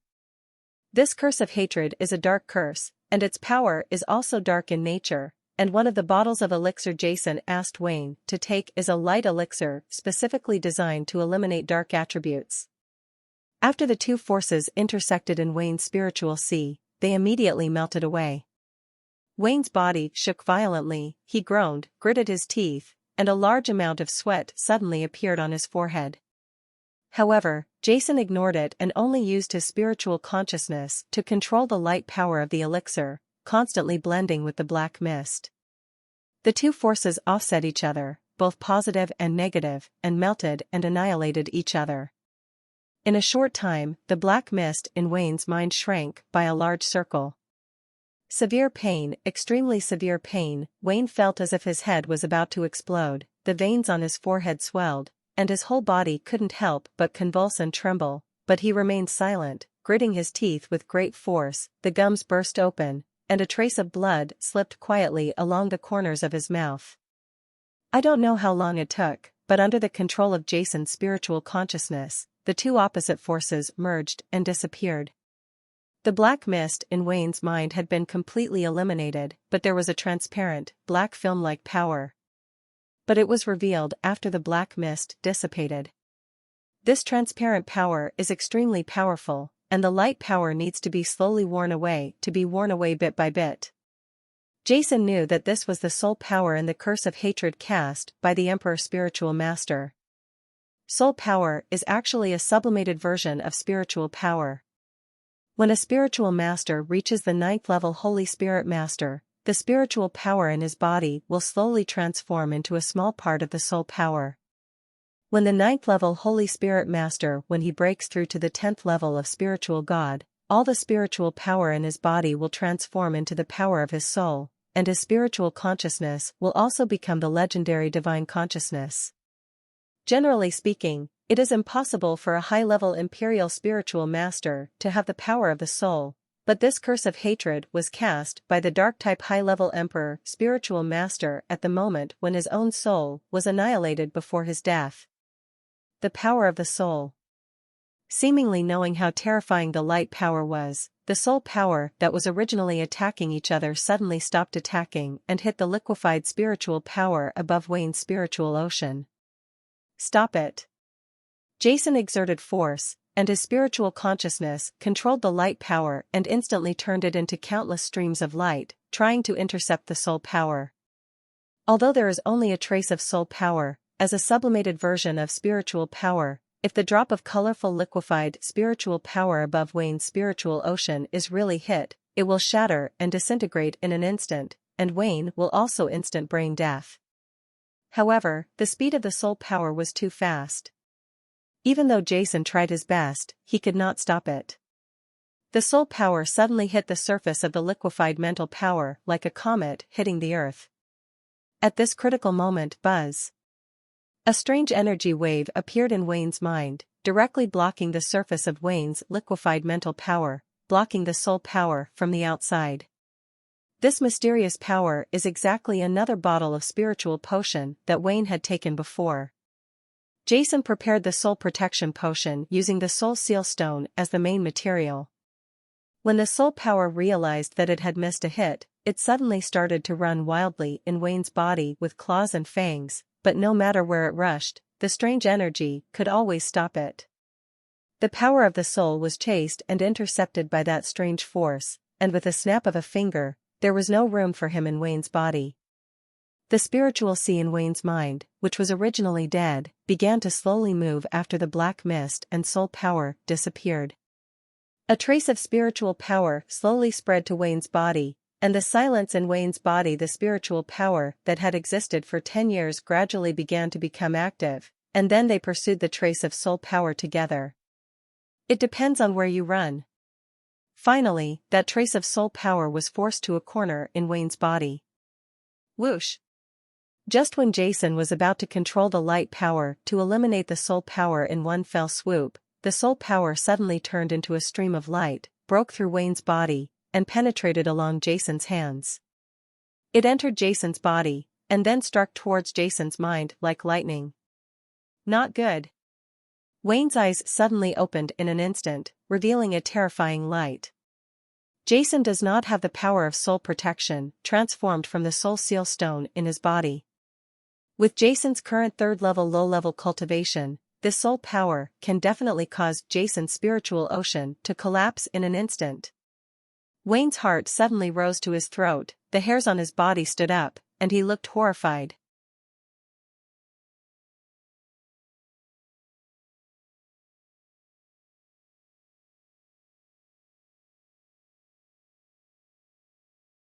A: This curse of hatred is a dark curse, and its power is also dark in nature, and one of the bottles of elixir Jason asked Wayne to take is a light elixir specifically designed to eliminate dark attributes. After the 2 forces intersected in Wayne's spiritual sea, they immediately melted away. Wayne's body shook violently, he groaned, gritted his teeth, and a large amount of sweat suddenly appeared on his forehead. However, Jason ignored it and only used his spiritual consciousness to control the light power of the elixir, constantly blending with the black mist. The 2 forces offset each other, both positive and negative, and melted and annihilated each other. In a short time, the black mist in Wayne's mind shrank by a large circle. Severe pain, extremely severe pain, Wayne felt as if his head was about to explode, the veins on his forehead swelled, and his whole body couldn't help but convulse and tremble, but he remained silent, gritting his teeth with great force, the gums burst open, and a trace of blood slipped quietly along the corners of his mouth. I don't know how long it took, but under the control of Jason's spiritual consciousness, the 2 opposite forces merged and disappeared. The black mist in Wayne's mind had been completely eliminated, but there was a transparent, black film-like power. But it was revealed after the black mist dissipated. This transparent power is extremely powerful, and the light power needs to be slowly worn away bit by bit. Jason knew that this was the soul power in the curse of hatred cast by the Emperor Spiritual Master. Soul power is actually a sublimated version of spiritual power. When a spiritual master reaches the 9th level Holy Spirit Master, the spiritual power in his body will slowly transform into a small part of the soul power. When the 9th level Holy Spirit Master when he breaks through to the 10th level of spiritual God, all the spiritual power in his body will transform into the power of his soul, and his spiritual consciousness will also become the legendary divine consciousness. Generally speaking, it is impossible for a high-level imperial spiritual master to have the power of the soul, but this curse of hatred was cast by the dark-type high-level emperor spiritual master at the moment when his own soul was annihilated before his death. The power of the soul. Seemingly knowing how terrifying the light power was, the soul power that was originally attacking each other suddenly stopped attacking and hit the liquefied spiritual power above Wayne's spiritual ocean. Stop it. Jason exerted force, and his spiritual consciousness controlled the light power and instantly turned it into countless streams of light, trying to intercept the soul power. Although there is only a trace of soul power, as a sublimated version of spiritual power, if the drop of colorful liquefied spiritual power above Wayne's spiritual ocean is really hit, it will shatter and disintegrate in an instant, and Wayne will also instant brain death. However, the speed of the soul power was too fast. Even though Jason tried his best, he could not stop it. The soul power suddenly hit the surface of the liquefied mental power like a comet hitting the earth. At this critical moment, buzz. A strange energy wave appeared in Wayne's mind, directly blocking the surface of Wayne's liquefied mental power, blocking the soul power from the outside. This mysterious power is exactly another bottle of spiritual potion that Wayne had taken before. Jason prepared the soul protection potion using the soul seal stone as the main material. When the soul power realized that it had missed a hit, it suddenly started to run wildly in Wayne's body with claws and fangs, but no matter where it rushed, the strange energy could always stop it. The power of the soul was chased and intercepted by that strange force, and with a snap of a finger, there was no room for him in Wayne's body. The spiritual sea in Wayne's mind, which was originally dead, began to slowly move after the black mist and soul power disappeared. A trace of spiritual power slowly spread to Wayne's body, and the silence in Wayne's body, the spiritual power that had existed for 10 years, gradually began to become active, and then they pursued the trace of soul power together. It depends on where you run. Finally, that trace of soul power was forced to a corner in Wayne's body. Whoosh! Just when Jason was about to control the light power to eliminate the soul power in one fell swoop, the soul power suddenly turned into a stream of light, broke through Wayne's body, and penetrated along Jason's hands. It entered Jason's body, and then struck towards Jason's mind like lightning. Not good. Wayne's eyes suddenly opened in an instant, revealing a terrifying light. Jason does not have the power of soul protection, transformed from the soul seal stone in his body. With Jason's current third-level low-level cultivation, this soul power can definitely cause Jason's spiritual ocean to collapse in an instant. Wayne's heart suddenly rose to his throat, the hairs on his body stood up, and he looked horrified.